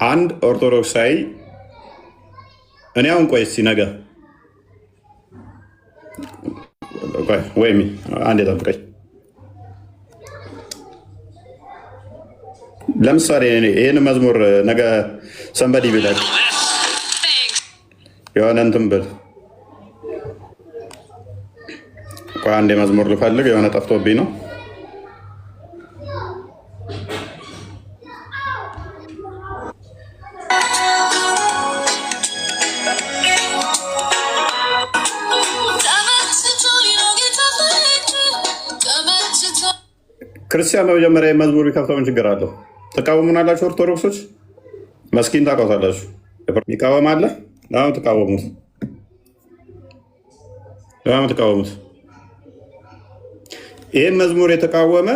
አንድ ኦርቶዶክሳዊ እኔ አሁን ቆይ እስኪ ነገ ወይም አንድ የጠብቀኝ ለምሳሌ ይህን መዝሙር ነገ ሰንበዲ ቢላል የሆነ እንትን ብል አንድ መዝሙር ልፈልግ የሆነ ጠፍቶብኝ ነው። ክርስቲያን በመጀመሪያ መዝሙር ቢከፍተው ምን ችግር አለው? ተቃወሙናላችሁ። ኦርቶዶክሶች መስኪን ታውቃታላችሁ። ይቃወም አለ ለምን ተቃወሙት? ይህን መዝሙር የተቃወመ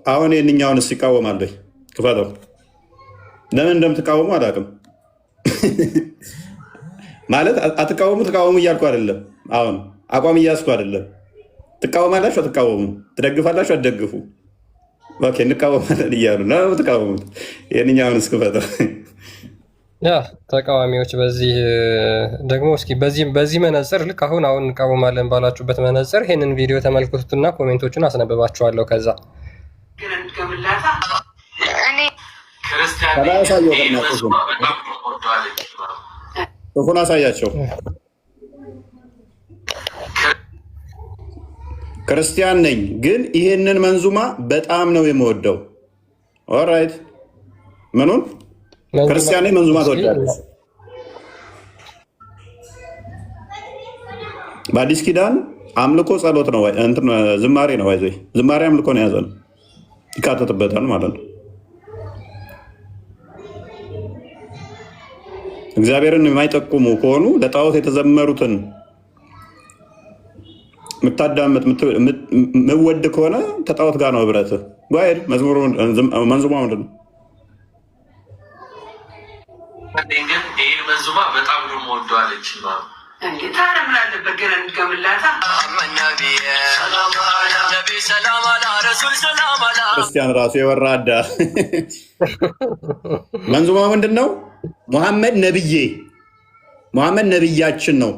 አሁን የእኛውንስ ይቃወማል? ክፈተው። ለምን እንደምትቃወሙ አላውቅም። ማለት አትቃወሙ ተቃወሙ እያልኩ አይደለም። አሁን አቋም እያስኩ አይደለም። ትቃወማላችሁ አትቃወሙ፣ ትደግፋላችሁ አትደግፉ፣ እንቃወማለን እያሉ ነው ተቃወሙት። የእኛውንስ ክፈተው። ተቃዋሚዎች በዚህ ደግሞ እስኪ በዚህ መነጽር ልክ አሁን እንቃወማለን ባላችሁበት መነጽር ይህንን ቪዲዮ ተመልክቱትና ኮሜንቶችን አስነብባችኋለሁ። ከዛ ጽሑፉን አሳያቸው። ክርስቲያን ነኝ ግን ይህንን መንዙማ በጣም ነው የምወደው። ኦራይት ምኑን ክርስቲያን ነኝ መንዙማ ትወዳለች። በአዲስ ኪዳን አምልኮ ጸሎት ነው ዝማሬ ነው። ይዘ ዝማሬ አምልኮ ነው የያዘ ነው፣ ይካተትበታል ማለት ነው። እግዚአብሔርን የማይጠቁሙ ከሆኑ ለጣዖት የተዘመሩትን የምታዳምጥ የምወድ ከሆነ ከጣዖት ጋር ነው ህብረት። ጓሄድ መንዙማ ምንድን ነው? ይህ መንዙማ በጣም ነው የምወደው አለች። ክርስቲያን ራሱ የወራዳ መንዙማ ምንድን ነው? ሙሐመድ ነብዬ፣ ሙሐመድ ነብያችን ነው።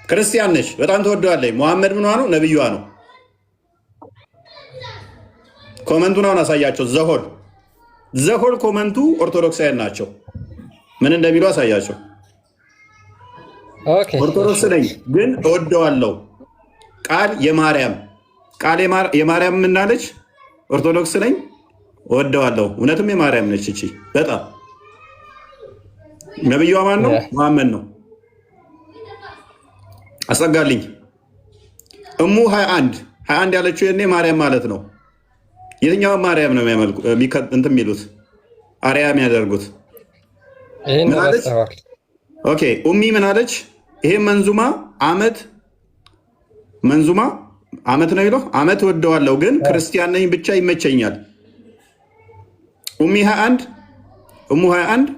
ክርስቲያን ነች፣ በጣም ተወደዋለች። ሙሐመድ ምኗ ነው? ነብዩዋ ነው። ኮመንቱን አሁን አሳያቸው። ዘሆል ኮመንቱ ኦርቶዶክሳውያን ናቸው። ምን እንደሚሉ አሳያቸው። ኦርቶዶክስ ነኝ ግን እወደዋለሁ። ቃል የማርያም ምናለች? ኦርቶዶክስ ነኝ እወደዋለሁ። እውነትም የማርያም ነች እቺ። በጣም ነብዩዋ ማን ነው? መሐመድ ነው። አስጠጋልኝ። እሙ 21 ያለችው የኔ ማርያም ማለት ነው። የትኛውን ማርያም ነው እንትን የሚሉት አርያ የሚያደርጉት? ኦኬ ኡሚ ምን አለች? ይሄ መንዙማ አመት ነው ይለው። አመት ወደዋለሁ ግን ክርስቲያን ነኝ ብቻ ይመቸኛል። ኡሚ 21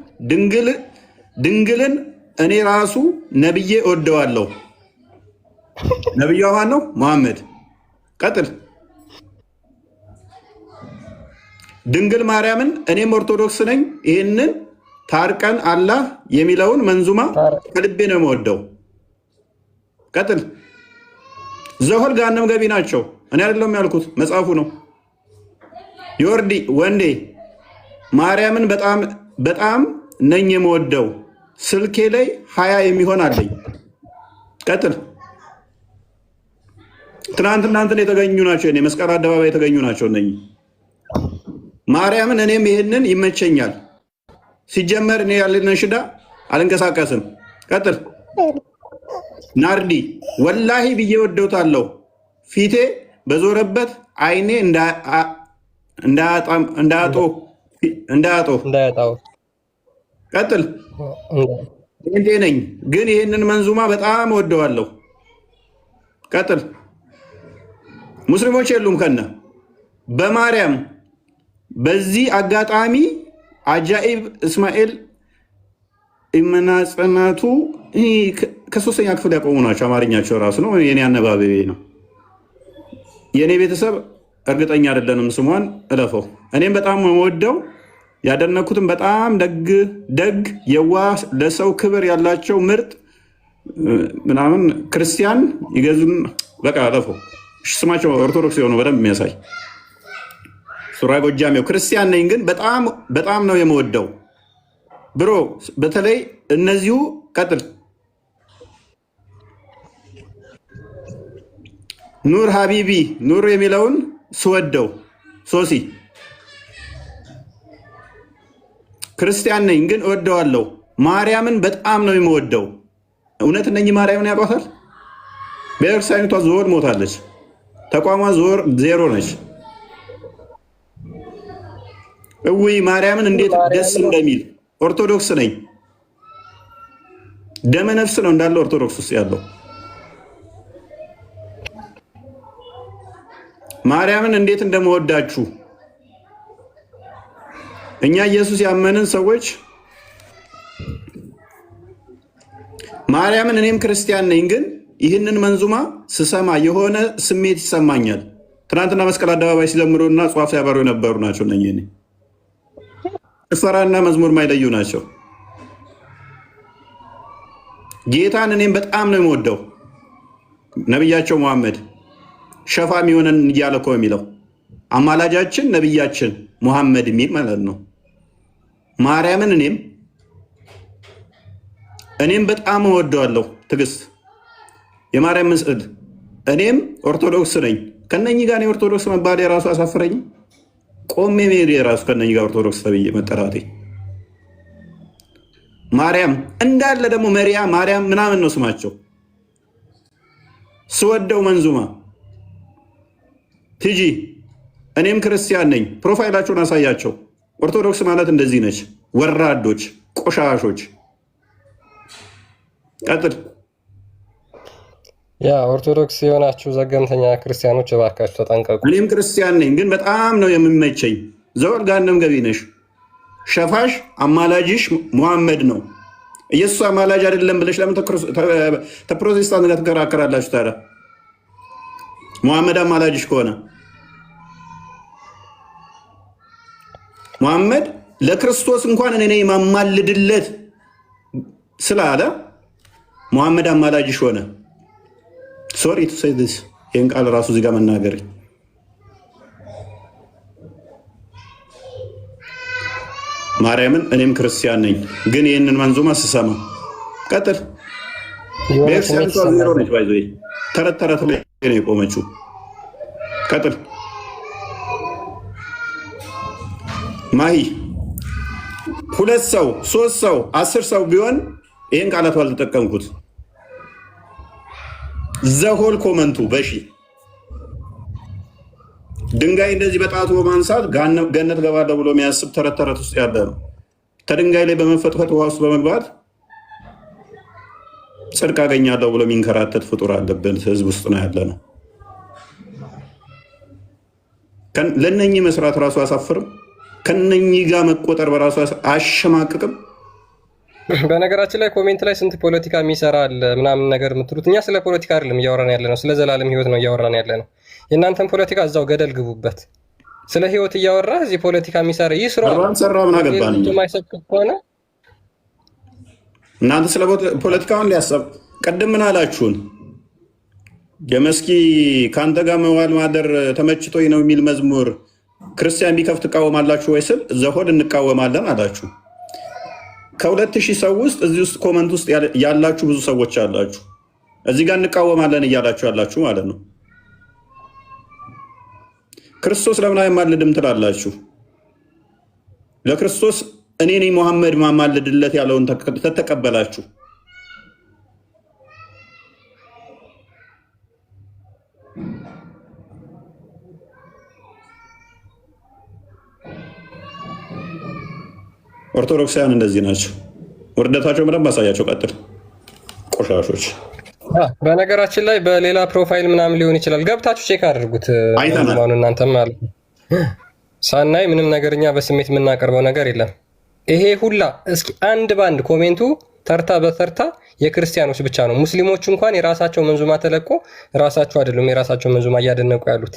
ድንግልን እኔ ራሱ ነብዬ ወደዋለሁ። ነብዩ ማን ነው? መሐመድ። ቀጥል። ድንግል ማርያምን እኔም ኦርቶዶክስ ነኝ ይህንን ታርቀን አላህ የሚለውን መንዙማ ከልቤ ነው የምወደው። ቀጥል። ዘሆል ገሃነም ገቢ ናቸው። እኔ አይደለም ያልኩት መጽሐፉ ነው። ዮርዲ ወንዴ ማርያምን በጣም ነኝ የምወደው። ስልኬ ላይ 20 የሚሆን አለኝ። ቀጥል። ትናንትና የተገኙ ናቸው። እኔ መስቀል አደባባይ የተገኙ ናቸው። እነኚህ ማርያምን እኔም ይሄንን ይመቸኛል። ሲጀመር እኔ ያለን ሽዳ አልንቀሳቀስም። ቀጥል። ናርዲ ወላሂ ብዬ ወደውታለሁ። ፊቴ በዞረበት አይኔ እንዳያጠው። ቀጥል። እንዴ ነኝ ግን ይህንን መንዙማ በጣም ወደዋለሁ። ቀጥል። ሙስሊሞች የሉም ከነ በማርያም በዚህ አጋጣሚ አጃኢብ እስማኤል ኢመናጽናቱ ከ3ኛ ክፍል ያቆሙ ናቸው። አማርኛቸው ራሱ ነው። የኔ አነባበቤ ነው። የኔ ቤተሰብ እርግጠኛ አይደለንም። ስሟን እለፈው። እኔም በጣም የምወደው ያደነኩትም በጣም ደግ የዋህ ለሰው ክብር ያላቸው ምርጥ ምናምን ክርስቲያን ይገዙን። በቃ አለፈው ስማቸው ኦርቶዶክስ የሆኑ በደንብ የሚያሳይ ሱራ ጎጃሜው ክርስቲያን ነኝ ግን በጣም ነው የምወደው ብሮ። በተለይ እነዚሁ ቀጥል ኑር ሀቢቢ ኑር የሚለውን ስወደው ሶሲ ክርስቲያን ነኝ ግን እወደዋለሁ። ማርያምን በጣም ነው የምወደው። እውነት እነኚህ ማርያምን ያውቋታል? ቤተክርስቲያኒቷ ዞር ሞታለች። ተቋሟ ዞር ዜሮ ነች። እውይ ማርያምን እንዴት ደስ እንደሚል ኦርቶዶክስ ነኝ። ደመ ነፍስ ነው እንዳለ ኦርቶዶክስ ውስጥ ያለው። ማርያምን እንዴት እንደምወዳችሁ እኛ ኢየሱስ ያመንን ሰዎች ማርያምን እኔም ክርስቲያን ነኝ ግን ይህንን መንዙማ ስሰማ የሆነ ስሜት ይሰማኛል። ትናንትና መስቀል አደባባይ ሲዘምሩና ጽዋፍ ሲያበሩ የነበሩ ናቸው። እነ ጭፈራና መዝሙር ማይለዩ ናቸው። ጌታን እኔም በጣም ነው የምወደው። ነቢያቸው መሐመድ ሸፋ የሚሆነን እያለ እኮ የሚለው አማላጃችን ነቢያችን ሙሐመድ የሚል ማለት ነው። ማርያምን እኔም በጣም እወደዋለሁ። ትዕግስት የማርያም ምስል እኔም ኦርቶዶክስ ነኝ። ከነኚህ ጋር ኦርቶዶክስ መባል የራሱ አሳፍረኝ። ቆሜ ሜሪ የራሱ ከነኚህ ጋር ኦርቶዶክስ ተብዬ መጠራቴ። ማርያም እንዳለ ደግሞ መሪያ ማርያም ምናምን ነው ስማቸው። ስወደው መንዙማ ቲጂ እኔም ክርስቲያን ነኝ። ፕሮፋይላቸውን አሳያቸው። ኦርቶዶክስ ማለት እንደዚህ ነች። ወራዶች፣ ቆሻሾች። ቀጥል። ያ ኦርቶዶክስ የሆናችሁ ዘገምተኛ ክርስቲያኖች እባካችሁ ተጠንቀቁ። እኔም ክርስቲያን ነኝ ግን በጣም ነው የምመቸኝ። ዘወር ጋንም ገቢ ነሽ። ሸፋሽ አማላጅሽ ሙሐመድ ነው። ኢየሱስ አማላጅ አይደለም ብለሽ ለምን ተፕሮቴስታንት ጋር ትከራከራላችሁ ታዲያ? ሙሐመድ አማላጅሽ ከሆነ ሙሐመድ ለክርስቶስ እንኳን እኔ የማማልድለት ስላለ ሙሐመድ አማላጅሽ ሆነ። ሶሪ ቱ ሴይ ዲስ ይህን ቃል ራሱ እዚህ ጋር መናገር ማርያምን እኔም ክርስቲያን ነኝ ግን ይህንን መንዙማ ስሰማ ቀጥል። ቤተክርስቲያኒቷ ዜሮ ነች። ባይዞ ተረት ተረት ላይ ነው የቆመችው። ቀጥል ማሂ 2 ሰው 3 ሰው 10 ሰው ቢሆን ይህን ቃላት ባልተጠቀምኩት ዘሆል ኮመንቱ በሺ ድንጋይ እንደዚህ በጣቱ በማንሳት ገነት ገባለሁ ብሎ የሚያስብ ተረት ተረት ውስጥ ያለ ነው። ከድንጋይ ላይ በመፈጥፈጥ ውሃ ውስጥ በመግባት ጽድቅ አገኛለሁ ብሎ የሚንከራተት ፍጡር አለብን ህዝብ ውስጥ ነው ያለ ነው። ለነኚህ መስራት ራሱ አሳፍርም። ከነኚህ ጋር መቆጠር በራሱ አሸማቅቅም። በነገራችን ላይ ኮሜንት ላይ ስንት ፖለቲካ የሚሰራ አለ ምናምን ነገር የምትሉት፣ እኛ ስለ ፖለቲካ አይደለም እያወራን ያለ ነው፣ ስለ ዘላለም ህይወት ነው እያወራን ያለ ነው። የእናንተን ፖለቲካ እዛው ገደል ግቡበት። ስለ ህይወት እያወራ እዚህ ፖለቲካ የሚሰራ ይህ ስራ ማይሰብክ ከሆነ እናንተ ስለ ፖለቲካውን ሊያሰብ ቀደም ምን አላችሁን? የመስኪ ከአንተ ጋር መዋል ማደር ተመችቶኝ ነው የሚል መዝሙር ክርስቲያን ቢከፍት ትቃወማላችሁ ወይ ስል ዘሆን እንቃወማለን አላችሁ። ከ2000 ሰው ውስጥ እዚህ ውስጥ ኮመንት ውስጥ ያላችሁ ብዙ ሰዎች አላችሁ። እዚህ ጋር እንቃወማለን እያላችሁ ያላችሁ ማለት ነው። ክርስቶስ ለምን አይማልድም ትላላችሁ? ለክርስቶስ እኔ ነኝ ሙሐመድ ማማልድለት ያለውን ተቀበላችሁ። ኦርቶዶክሳውያን እንደዚህ ናቸው። ውርደታቸው በደንብ አሳያቸው። ቀጥል ቆሻሾች። በነገራችን ላይ በሌላ ፕሮፋይል ምናምን ሊሆን ይችላል፣ ገብታችሁ ቼክ አድርጉት። እናንተም ማለት ሳናይ ምንም ነገርኛ በስሜት የምናቀርበው ነገር የለም። ይሄ ሁላ እስኪ አንድ ባንድ ኮሜንቱ ተርታ በተርታ የክርስቲያኖች ብቻ ነው። ሙስሊሞቹ እንኳን የራሳቸው መንዙማ ተለቆ ራሳቸው አይደሉም የራሳቸው መንዙማ እያደነቁ ያሉት።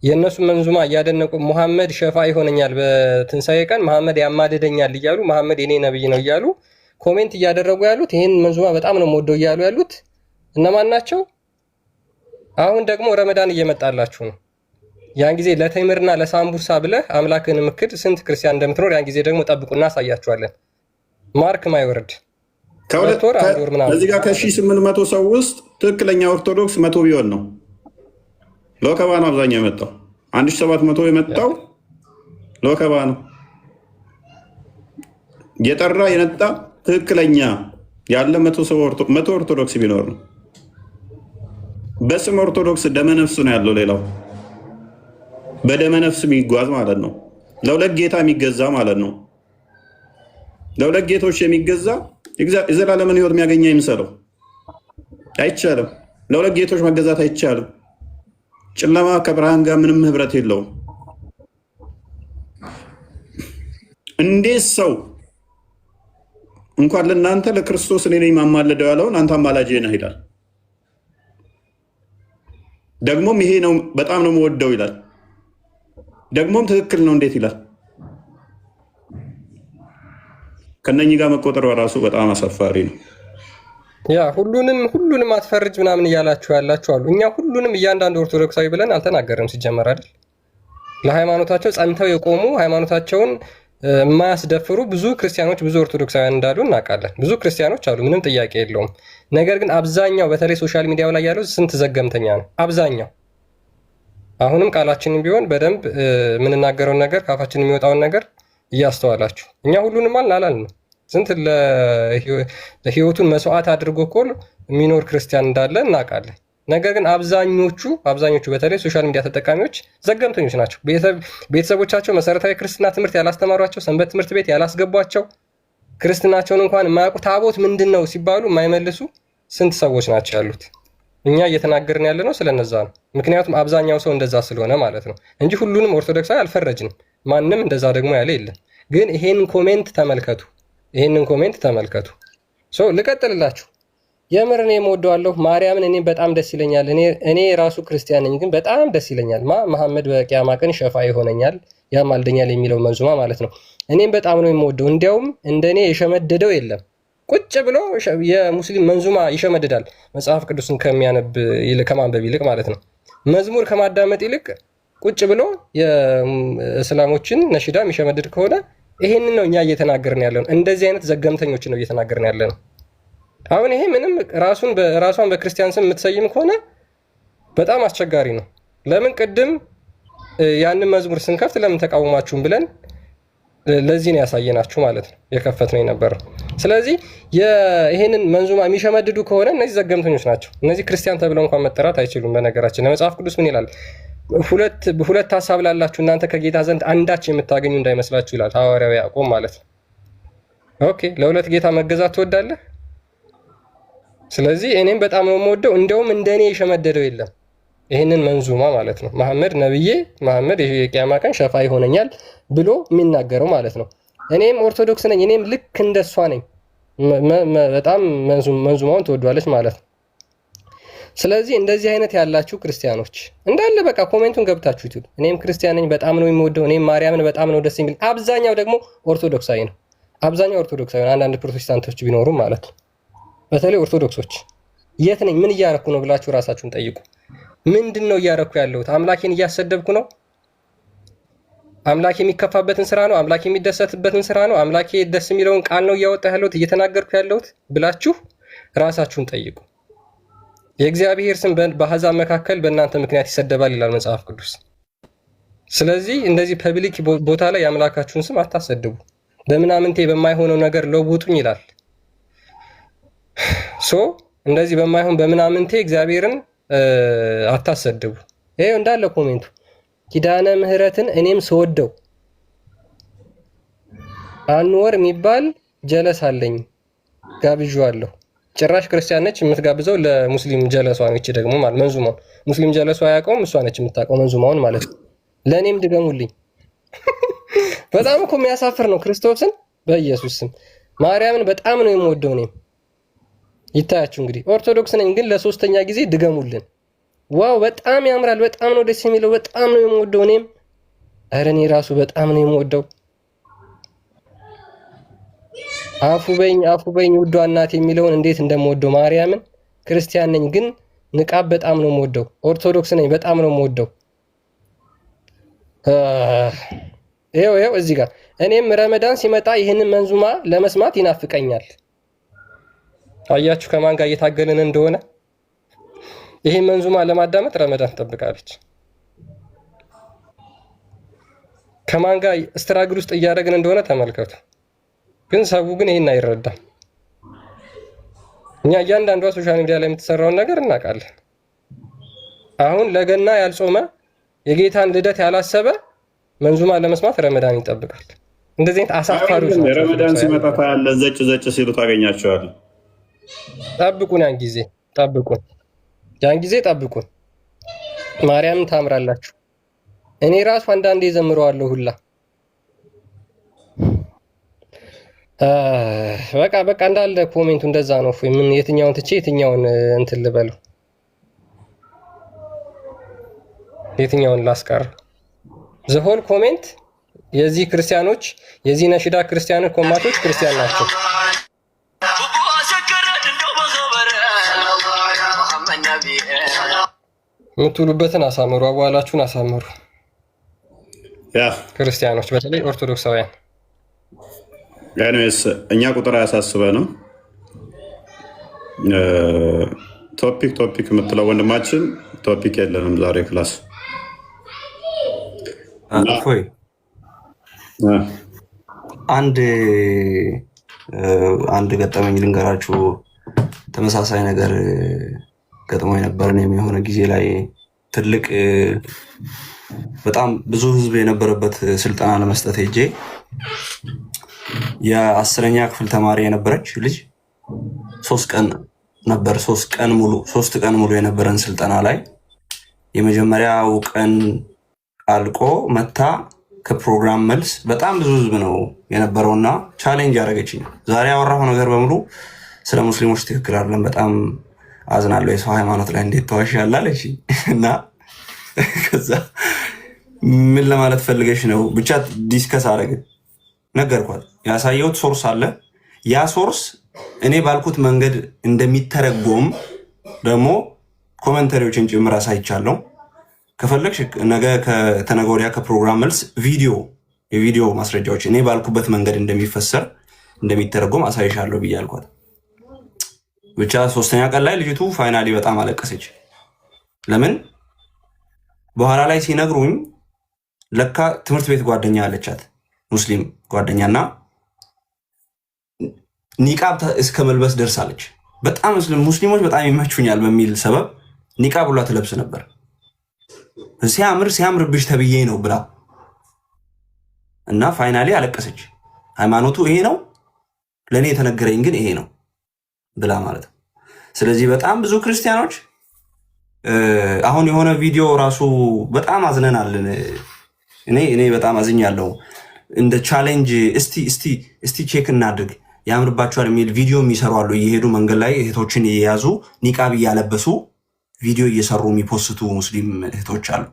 የእነሱ መንዙማ እያደነቁ መሐመድ ሸፋ ይሆነኛል በትንሣኤ ቀን መሐመድ ያማልደኛል እያሉ መሐመድ የኔ ነብይ ነው እያሉ ኮሜንት እያደረጉ ያሉት ይህን መንዙማ በጣም ነው የምወደው እያሉ ያሉት እነማን ናቸው? አሁን ደግሞ ረመዳን እየመጣላችሁ ነው። ያን ጊዜ ለተምርና ለሳምቡሳ ብለህ አምላክን ምክድ ስንት ክርስቲያን እንደምትኖር ያን ጊዜ ደግሞ ጠብቁ እናሳያችኋለን። ማርክ ማይወርድ እዚህ ጋር ከ1800 ሰው ውስጥ ትክክለኛ ኦርቶዶክስ 100 ቢሆን ነው። ለወከባ ነው አብዛኛው የመጣው። 1700 የመጣው ለወከባ ነው። የጠራ የነጣ ትክክለኛ ያለ 100 ኦርቶዶክስ ቢኖር ነው። በስም ኦርቶዶክስ ደመነፍስ ነው ያለው። ሌላው በደመነፍስ የሚጓዝ ማለት ነው። ለሁለት ጌታ የሚገዛ ማለት ነው። ለሁለት ጌቶች የሚገዛ የዘላለምን ሕይወት የሚያገኝ አይምሰለው። አይቻልም። ለሁለት ጌቶች መገዛት አይቻልም። ጨለማ ከብርሃን ጋር ምንም ህብረት የለውም። እንዴት ሰው እንኳን ለእናንተ ለክርስቶስ እኔ ነኝ ማማለደው ያለውን አንተ አማላጅ ነህ ይላል። ደግሞም ይሄ ነው በጣም ነው የምወደው ይላል። ደግሞም ትክክል ነው እንዴት ይላል። ከነኚህ ጋር መቆጠር በራሱ በጣም አሳፋሪ ነው። ያ ሁሉንም አትፈርጅ ምናምን እያላችሁ ያላችሁ አሉ። እኛ ሁሉንም እያንዳንዱ ኦርቶዶክሳዊ ብለን አልተናገርም ሲጀመር አይደል። ለሃይማኖታቸው ጸንተው የቆሙ ሃይማኖታቸውን የማያስደፍሩ ብዙ ክርስቲያኖች ብዙ ኦርቶዶክሳውያን እንዳሉ እናውቃለን። ብዙ ክርስቲያኖች አሉ፣ ምንም ጥያቄ የለውም። ነገር ግን አብዛኛው በተለይ ሶሻል ሚዲያው ላይ ያለው ስንት ዘገምተኛ ነው አብዛኛው። አሁንም ቃላችንን ቢሆን በደንብ የምንናገረውን ነገር ካፋችን የሚወጣውን ነገር እያስተዋላችሁ እኛ ሁሉንም አላልንም። ስንት ለህይወቱን መስዋዕት አድርጎ እኮ የሚኖር ክርስቲያን እንዳለ እናውቃለን። ነገር ግን አብዛኞቹ በተለይ ሶሻል ሚዲያ ተጠቃሚዎች ዘገምተኞች ናቸው። ቤተሰቦቻቸው መሰረታዊ ክርስትና ትምህርት ያላስተማሯቸው፣ ሰንበት ትምህርት ቤት ያላስገቧቸው፣ ክርስትናቸውን እንኳን የማያውቁ ታቦት ምንድን ነው ሲባሉ የማይመልሱ ስንት ሰዎች ናቸው ያሉት። እኛ እየተናገርን ያለ ነው ስለነዛ ነው። ምክንያቱም አብዛኛው ሰው እንደዛ ስለሆነ ማለት ነው እንጂ ሁሉንም ኦርቶዶክሳዊ አልፈረጅንም። ማንም እንደዛ ደግሞ ያለ የለም። ግን ይሄንን ኮሜንት ተመልከቱ። ልቀጥልላችሁ። የምር እኔ እወደዋለሁ ማርያምን። እኔ በጣም ደስ ይለኛል። እኔ ራሱ ክርስቲያን ነኝ፣ ግን በጣም ደስ ይለኛል። መሐመድ በቂያማ ቀን ሸፋ ይሆነኛል ያማልደኛል የሚለው መንዙማ ማለት ነው። እኔም በጣም ነው የምወደው። እንዲያውም እንደኔ የሸመደደው የለም። ቁጭ ብሎ የሙስሊም መንዙማ ይሸመድዳል መጽሐፍ ቅዱስን ከማንበብ ይልቅ ማለት ነው። መዝሙር ከማዳመጥ ይልቅ ቁጭ ብሎ የእስላሞችን ነሽዳ የሚሸመድድ ከሆነ ይሄንን ነው እኛ እየተናገርን ያለ ነው። እንደዚህ አይነት ዘገምተኞች ነው እየተናገርን ያለ ነው። አሁን ይሄ ምንም ራሷን በክርስቲያን ስም የምትሰይም ከሆነ በጣም አስቸጋሪ ነው። ለምን ቅድም ያንን መዝሙር ስንከፍት ለምን ተቃውማችሁም ብለን ለዚህ ነው ያሳየናችሁ ማለት ነው፣ የከፈት ነው የነበረው። ስለዚህ ይሄንን መንዙማ የሚሸመድዱ ከሆነ እነዚህ ዘገምተኞች ናቸው። እነዚህ ክርስቲያን ተብለው እንኳን መጠራት አይችሉም። በነገራችን ለመጽሐፍ ቅዱስ ምን ይላል? ሁለት ሀሳብ ላላችሁ እናንተ ከጌታ ዘንድ አንዳች የምታገኙ እንዳይመስላችሁ ይላል ሐዋርያው ያዕቆብ ማለት ነው። ኦኬ፣ ለሁለት ጌታ መገዛት ትወዳለህ? ስለዚህ እኔም በጣም ነው የምወደው። እንደውም እንደኔ የሸመደደው የለም ይህንን መንዙማ ማለት ነው። መሐመድ የቂያማ ቀን ሸፋ ይሆነኛል ብሎ የሚናገረው ማለት ነው። እኔም ኦርቶዶክስ ነኝ፣ እኔም ልክ እንደሷ ነኝ። በጣም መንዙማውን ትወዷለች ማለት ነው። ስለዚህ እንደዚህ አይነት ያላችሁ ክርስቲያኖች እንዳለ በቃ ኮሜንቱን ገብታችሁ ይሁን። እኔም ክርስቲያን ነኝ፣ በጣም ነው የምወደው፣ እኔም ማርያምን በጣም ነው ደስ የሚል። አብዛኛው ደግሞ ኦርቶዶክሳዊ ነው። አንዳንድ ፕሮቴስታንቶች ቢኖሩም ማለት ነው። በተለይ ኦርቶዶክሶች የት ነኝ ምን እያረኩ ነው ብላችሁ ራሳችሁን ጠይቁ። ምንድን ነው እያረኩ ያለሁት? አምላኬን እያሰደብኩ ነው? አምላኬ የሚከፋበትን ስራ ነው? አምላኬ የሚደሰትበትን ስራ ነው? አምላኬ ደስ የሚለውን ቃል ነው እያወጣ ያለሁት እየተናገርኩ ያለሁት ብላችሁ ራሳችሁን ጠይቁ። የእግዚአብሔር ስም በአሕዛብ መካከል በእናንተ ምክንያት ይሰደባል ይላል መጽሐፍ ቅዱስ። ስለዚህ እንደዚህ ፐብሊክ ቦታ ላይ የአምላካችሁን ስም አታሰድቡ። በምናምንቴ በማይሆነው ነገር ለውጡኝ ይላል። እንደዚህ በማይሆን በምናምንቴ እግዚአብሔርን አታሰድቡ። ይሄው እንዳለ ኮሜንቱ ኪዳነ ምህረትን እኔም ስወደው አንወር የሚባል ጀለስ አለኝ ጋብዣዋለሁ። ጭራሽ ክርስቲያን ነች የምትጋብዘው ለሙስሊም ጀለሷ ነው። እቺ ደግሞ ማለት መንዙማውን ሙስሊም ጀለሷ አያውቀውም፣ እሷ ነች የምታውቀው መንዙማውን ማለት ነው። ለእኔም ድገሙልኝ። በጣም እኮ የሚያሳፍር ነው። ክርስቶስን በኢየሱስ ስም ማርያምን በጣም ነው የምወደው እኔም። ይታያችሁ እንግዲህ ኦርቶዶክስ ነኝ ግን ለሶስተኛ ጊዜ ድገሙልን። ዋው በጣም ያምራል። በጣም ነው ደስ የሚለው። በጣም ነው የምወደው። እኔም ኧረ እኔ ራሱ በጣም ነው የምወደው። አፉ በኝ ውዷ እናት የሚለውን እንዴት እንደምወደው ማርያምን። ክርስቲያን ነኝ ግን ንቃብ በጣም ነው የምወደው። ኦርቶዶክስ ነኝ በጣም ነው የምወደው። ይኸው እዚህ ጋር እኔም ረመዳን ሲመጣ ይህንን መንዙማ ለመስማት ይናፍቀኛል። አያችሁ ከማን ጋር እየታገልን እንደሆነ። ይህን መንዙማ ለማዳመጥ ረመዳን ትጠብቃለች። ከማን ጋር ስትራግል ውስጥ እያደረግን እንደሆነ ተመልከቱ። ግን ሰው ግን ይህን አይረዳም። እኛ እያንዳንዷ ሶሻል ሚዲያ ላይ የምትሰራውን ነገር እናውቃለን። አሁን ለገና ያልጾመ የጌታን ልደት ያላሰበ መንዙማ ለመስማት ረመዳን ይጠብቃል። እንደዚህ አይነት አሳፋሪዎች ናቸው። ረመዳን ሲመጣ ታያለ ዘጭ ሲሉ ታገኛቸዋለህ። ጠብቁን፣ ያን ጊዜ ጠብቁን። ማርያምን ታምራላችሁ። እኔ ራሱ አንዳንዴ ዘምረዋለሁ ሁላ። በቃ እንዳለ ኮሜንቱ እንደዛ ነው። ምን የትኛውን ትቼ የትኛውን እንትን ልበለው? የትኛውን ላስቀር? ዘሆል ኮሜንት የዚህ ክርስቲያኖች የዚህ ነሽዳ ክርስቲያኖች ኮማቶች ክርስቲያን ናቸው። የምትውሉበትን አሳምሩ፣ አቧላችሁን አሳምሩ። ክርስቲያኖች በተለይ ኦርቶዶክሳውያን። ኤኒዌይስ እኛ ቁጥር አያሳስበንም። ቶፒክ የምትለው ወንድማችን ቶፒክ የለንም ዛሬ ክላስ። አንድ ገጠመኝ ልንገራችሁ። ተመሳሳይ ነገር ገጥሞ የነበረን የሚሆነ ጊዜ ላይ ትልቅ በጣም ብዙ ህዝብ የነበረበት ስልጠና ለመስጠት ሄጄ የ10ኛ ክፍል ተማሪ የነበረች ልጅ 3 ቀን ሙሉ የነበረን ስልጠና ላይ የመጀመሪያው ቀን አልቆ መታ ከፕሮግራም መልስ በጣም ብዙ ህዝብ ነው የነበረውና ቻሌንጅ ያደረገችኝ። ዛሬ ያወራሁ ነገር በሙሉ ስለ ሙስሊሞች ትክክል አይደለም፣ በጣም አዝናለሁ፣ የሰው ሃይማኖት ላይ እንዴት ተዋሽ ያላለች እና ከዛ ምን ለማለት ፈልገሽ ነው ብቻ ዲስከስ አደረግን። ነገርኳት። ያሳየሁት ሶርስ አለ። ያ ሶርስ እኔ ባልኩት መንገድ እንደሚተረጎም ደግሞ ኮመንተሪዎችን ጭምር አሳይቻለሁ። ከፈለግሽ ነገ ከተነገ ወዲያ ከፕሮግራም መልስ የቪዲዮ ማስረጃዎች እኔ ባልኩበት መንገድ እንደሚፈሰር እንደሚተረጎም አሳይሻለሁ ብዬ አልኳት። ብቻ 3ኛ ቀን ላይ ልጅቱ ፋይናሊ በጣም አለቀሰች። ለምን በኋላ ላይ ሲነግሩኝ ለካ ትምህርት ቤት ጓደኛ አለቻት፣ ሙስሊም ጓደኛና ኒቃብ እስከ መልበስ ደርሳለች። በጣም ሙስሊሞች በጣም ይመቹኛል በሚል ሰበብ ኒቃብ ሁላ ትለብስ ነበር። ሲያምርብሽ ተብዬ ነው ብላ እና ፋይናሊ አለቀሰች። ሃይማኖቱ ይሄ ነው ለእኔ የተነገረኝ ግን ይሄ ነው ብላ ማለት ነው። ስለዚህ በጣም ብዙ ክርስቲያኖች አሁን የሆነ ቪዲዮ ራሱ በጣም አዝነናል። እኔ በጣም አዝኛለሁ። እንደ ቻሌንጅ እስቲ ቼክ እናድርግ ያምርባቸዋል የሚል ቪዲዮ የሚሰሩ አሉ። እየሄዱ መንገድ ላይ እህቶችን እየያዙ ኒቃብ እያለበሱ ቪዲዮ እየሰሩ የሚፖስቱ ሙስሊም እህቶች አሉ።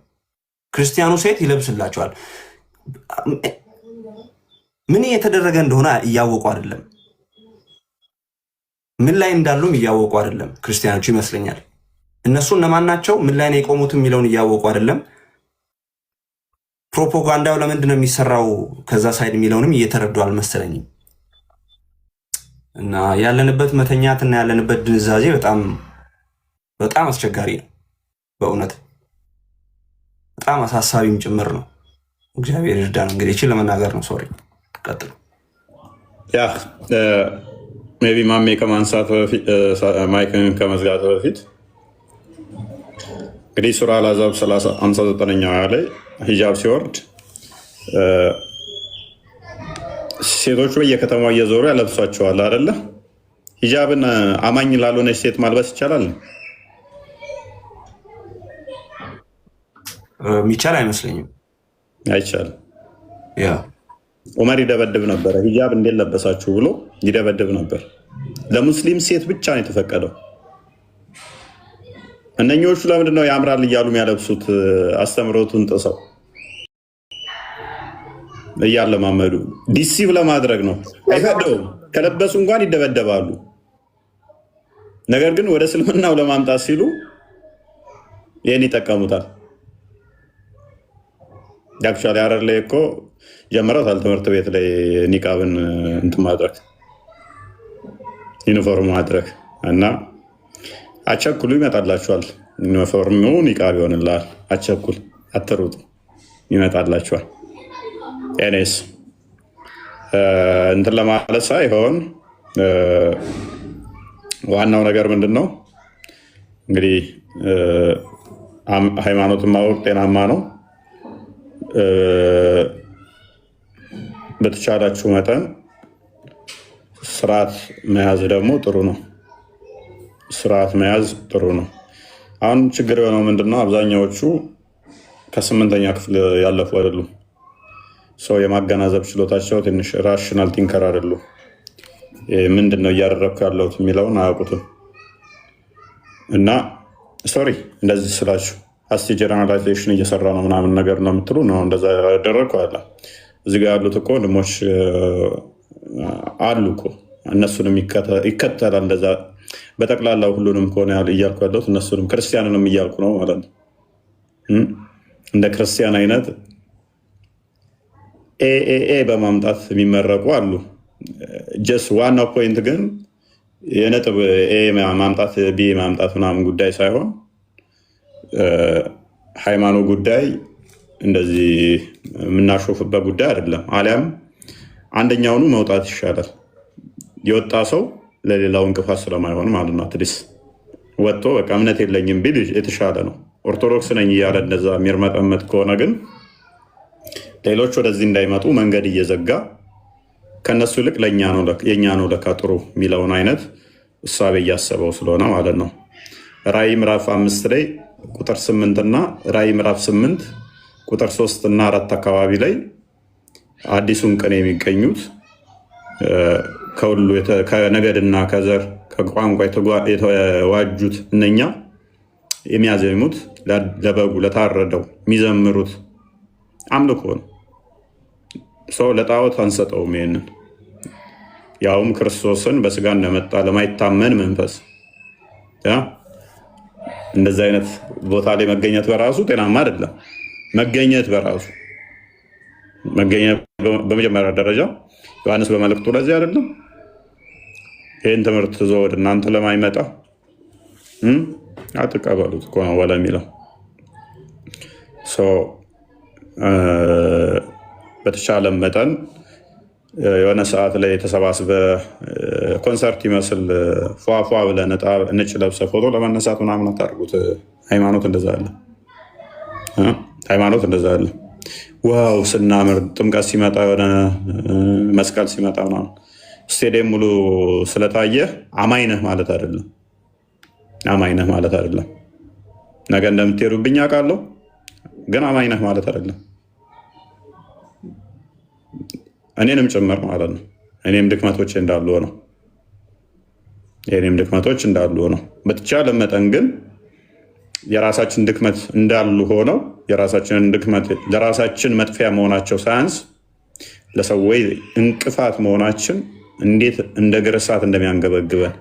ክርስቲያኑ ሴት ይለብስላቸዋል። ምን የተደረገ እንደሆነ እያወቁ አይደለም፣ ምን ላይ እንዳሉም እያወቁ አይደለም። ክርስቲያኖች ይመስለኛል እነሱ እነማን ናቸው ምን ላይ ነው የቆሙት የሚለውን እያወቁ አይደለም። ፕሮፓጋንዳው ለምንድን ነው የሚሰራው ከዛ ሳይድ የሚለውንም እየተረዱ አልመሰለኝም። እና ያለንበት መተኛት እና ያለንበት ድንዛዜ በጣም አስቸጋሪ ነው። በእውነት በጣም አሳሳቢም ጭምር ነው። እግዚአብሔር ይርዳን። እንግዲህ እቺ ለመናገር ነው። ሶሪ ቀጥሉ። ያ ሜቢ ማሜ ከማንሳት በፊት ማይክን ከመዝጋት በፊት እንግዲህ ሱራ አልአሕዛብ 59ኛው ላይ ሂጃብ ሲወርድ ሴቶቹ በየከተማው እየዞሩ ያለብሷቸዋል አይደለ? ሂጃብን አማኝ ላልሆነች ሴት ማልበስ ይቻላል? የሚቻል አይመስለኝም። አይቻልም። ዑመር ይደበድብ ነበረ። ሂጃብ እንዴት ለበሳችሁ ብሎ ይደበድብ ነበር። ለሙስሊም ሴት ብቻ ነው የተፈቀደው። እነኞቹ ለምንድን ነው ያምራል እያሉ የሚያለብሱት? አስተምሮቱን ጥሰው እያለማመዱ ዲሲቭ ለማድረግ ነው። አይፈደውም። ከለበሱ እንኳን ይደበደባሉ። ነገር ግን ወደ እስልምናው ለማምጣት ሲሉ ይህን ይጠቀሙታል። አክቹዋሊ ሐረር ላይ እኮ ጀምረውታል። ትምህርት ቤት ላይ ኒቃብን እንትን ማድረግ ዩኒፎርም ማድረግ እና አቸኩሉ ይመጣላችኋል። ዩኒፎርሙ ኒቃብ ይሆንልሃል። አቸኩል፣ አትሩጡ፣ ይመጣላችኋል። ኤኔስ እንትን ለማለት ሳይሆን ዋናው ነገር ምንድን ነው እንግዲህ ሃይማኖትን ማወቅ ጤናማ ነው። በተቻላችሁ መጠን ስርዓት መያዝ ደግሞ ጥሩ ነው። ስርዓት መያዝ ጥሩ ነው። አሁን ችግር የሆነው ምንድነው? አብዛኛዎቹ ከ8ኛ ክፍል ያለፉ አይደሉም። ሰው የማገናዘብ ችሎታቸው ትንሽ ራሽናል ቲንከር አይደሉም። ምንድን ነው እያደረግኩ ያለሁት የሚለውን አያውቁትም። እና ሶሪ እንደዚህ ስላችሁ አስቲ ጀነራላይዜሽን እየሰራ ነው ምናምን ነገር ነው የምትሉ ነው። እንደዛ ያደረግኩ አለ። እዚህ ጋር ያሉት እኮ ወንድሞች አሉ እኮ እነሱንም ይከተላል። እንደዛ በጠቅላላው ሁሉንም ከሆነ እያልኩ ያለሁት እነሱንም ክርስቲያንንም እያልኩ ነው ማለት ነው። እንደ ክርስቲያን አይነት ኤኤኤ በማምጣት የሚመረቁ አሉ። ጀስ ዋናው ፖይንት ግን የነጥብ ኤ ማምጣት ቢ ማምጣት ምናምን ጉዳይ ሳይሆን ሃይማኖት ጉዳይ እንደዚህ የምናሾፍበት ጉዳይ አይደለም። አሊያም አንደኛውኑ መውጣት ይሻላል። የወጣ ሰው ለሌላው እንቅፋት ስለማይሆን ማለት ነው። አትሊስ ወጥቶ በቃ እምነት የለኝም ቢል የተሻለ ነው። ኦርቶዶክስ ነኝ እያለ እንደዛ የሚርመጠመጥ ከሆነ ግን ሌሎች ወደዚህ እንዳይመጡ መንገድ እየዘጋ ከነሱ ይልቅ የኛ ነው ለካ ጥሩ የሚለውን አይነት እሳቤ እያሰበው ስለሆነ ማለት ነው። ራዕይ ምዕራፍ 5 ላይ ቁጥር 8 እና ራዕይ ምዕራፍ 8 ቁጥር 3 እና 4 አካባቢ ላይ አዲሱን ቅኔ የሚገኙት ከሁሉ ከነገድና ከዘር ከቋንቋ የተዋጁት እነኛ የሚያዘሙት ለበጉ ለታረደው የሚዘምሩት አምልኮ ነው። ሰው ለጣዖት አንሰጠውም። ይሄንን ያውም ክርስቶስን በስጋ እንደመጣ ለማይታመን መንፈስ እንደዚህ አይነት ቦታ ላይ መገኘት በራሱ ጤናማ አይደለም። መገኘት በራሱ በመጀመሪያ ደረጃ ዮሐንስ በመልእክቱ ለዚህ አይደለም ይህን ትምህርት ዞ ወደ እናንተ ለማይመጣ አትቀበሉት እኮ ነው ወለ የሚለው። በተቻለ መጠን የሆነ ሰዓት ላይ የተሰባስበ ኮንሰርት ይመስል ፏፏ ብለህ ነጭ ለብሰህ ፎቶ ለመነሳት ምናምን አታድርጉት። ሃይማኖት እንደዛ አለ። ሃይማኖት እንደዛ አለ። ዋው ስናምር ጥምቀት ሲመጣ የሆነ መስቀል ሲመጣ ምናምን ስቴዲየም ሙሉ ስለታየ አማኝ ነህ ማለት አይደለም። አማኝ ነህ ማለት አይደለም። ነገ እንደምትሄዱብኝ አውቃለሁ፣ ግን አማኝ ነህ ማለት አይደለም። እኔንም ጭምር ማለት ነው። እኔም ድክመቶች እንዳሉ ነው። በተቻለ መጠን ግን የራሳችን ድክመት እንዳሉ ሆነው የራሳችንን ድክመት ለራሳችን መጥፊያ መሆናቸው ሳያንስ ለሰዎች እንቅፋት መሆናችን እንዴት እንደ ግርሳት እንደሚያንገበግበን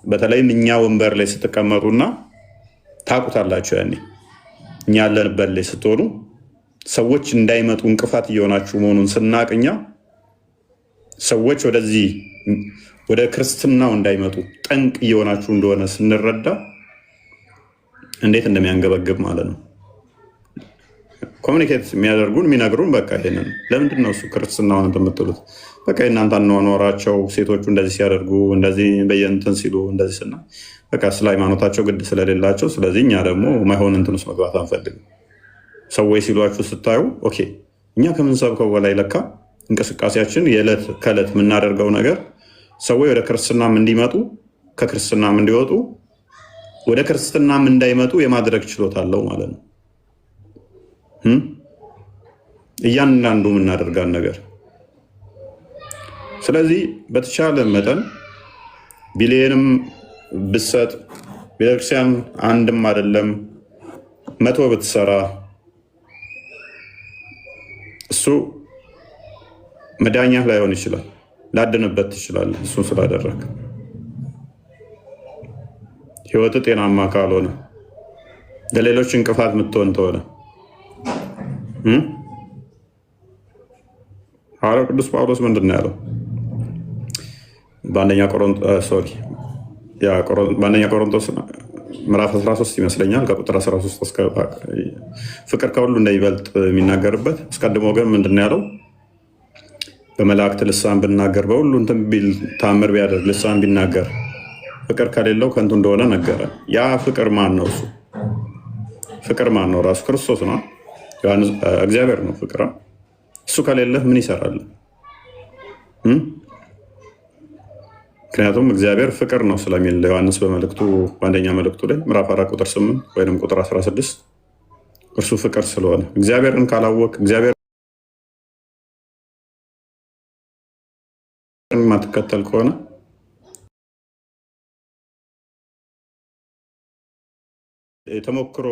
በተለይም እኛ ወንበር ላይ ስትቀመጡና ታውቁታላችሁ። ያኔ እኛ ያለንበት ላይ ስትሆኑ ሰዎች እንዳይመጡ እንቅፋት እየሆናችሁ መሆኑን ስናቅኛ ሰዎች ወደዚህ ወደ ክርስትናው እንዳይመጡ ጠንቅ እየሆናችሁ እንደሆነ ስንረዳ እንዴት እንደሚያንገበግብ ማለት ነው። ኮሚኒኬት የሚያደርጉን የሚነግሩን በቃ ይሄንን ለምንድን ነው እሱ ክርስትናውን የምትሉት? በቃ የእናንተ አኗኗራቸው ሴቶቹ እንደዚህ ሲያደርጉ እንደዚህ በየእንትን ሲሉ እንደዚህ ስና በቃ ስለ ሃይማኖታቸው ግድ ስለሌላቸው ስለዚህ እኛ ደግሞ ማይሆን እንትን ውስጥ መግባት አንፈልግም። ሰዎች ሲሏችሁ ስታዩ ኦኬ እኛ ከምንሰብከው በላይ ለካ እንቅስቃሴያችን የዕለት ከዕለት የምናደርገው ነገር ሰዎች ወደ ክርስትናም እንዲመጡ ከክርስትናም እንዲወጡ ወደ ክርስትናም እንዳይመጡ የማድረግ ችሎታ አለው ማለት ነው። እያንዳንዱ የምናደርጋን ነገር ስለዚህ በተቻለ መጠን ቢሊየንም ብሰጥ ቤተክርስቲያን አንድም አይደለም 100 ብትሰራ እሱ መዳኛ ላይሆን ይችላል። ላድንበት ትችላለህ። እሱን ስላደረግ ህይወት ጤናማ ካልሆነ ለሌሎች እንቅፋት የምትሆን ተሆነ ሐዋርያው ቅዱስ ጳውሎስ ምንድን ነው ያለው? በአንደኛ ቆሮንቶስ ምዕራፍ 13 ይመስለኛል ከቁጥር 13 እስከ ፍቅር ከሁሉ እንደሚበልጥ የሚናገርበት አስቀድሞ ግን ምንድን ነው ያለው? በመላእክት ልሳን ብናገር በሁሉ እንትን ቢል ታምር ቢያደርግ ልሳን ቢናገር ፍቅር ከሌለው ከንቱ እንደሆነ ነገረ። ያ ፍቅር ማን ነው? እሱ ፍቅር ማን ነው? ራሱ ክርስቶስ ነው። እግዚአብሔር ነው ፍቅር። እሱ ከሌለህ ምን ይሰራል? ምክንያቱም እግዚአብሔር ፍቅር ነው ስለሚል ዮሐንስ በመልእክቱ በአንደኛ መልእክቱ ላይ ምዕራፍ 4 ቁጥር 8 ወይም ቁጥር 16 እርሱ ፍቅር ስለሆነ እግዚአብሔርን ካላወቅ እግዚአብሔር ማትከተል ከሆነ የተሞክሮ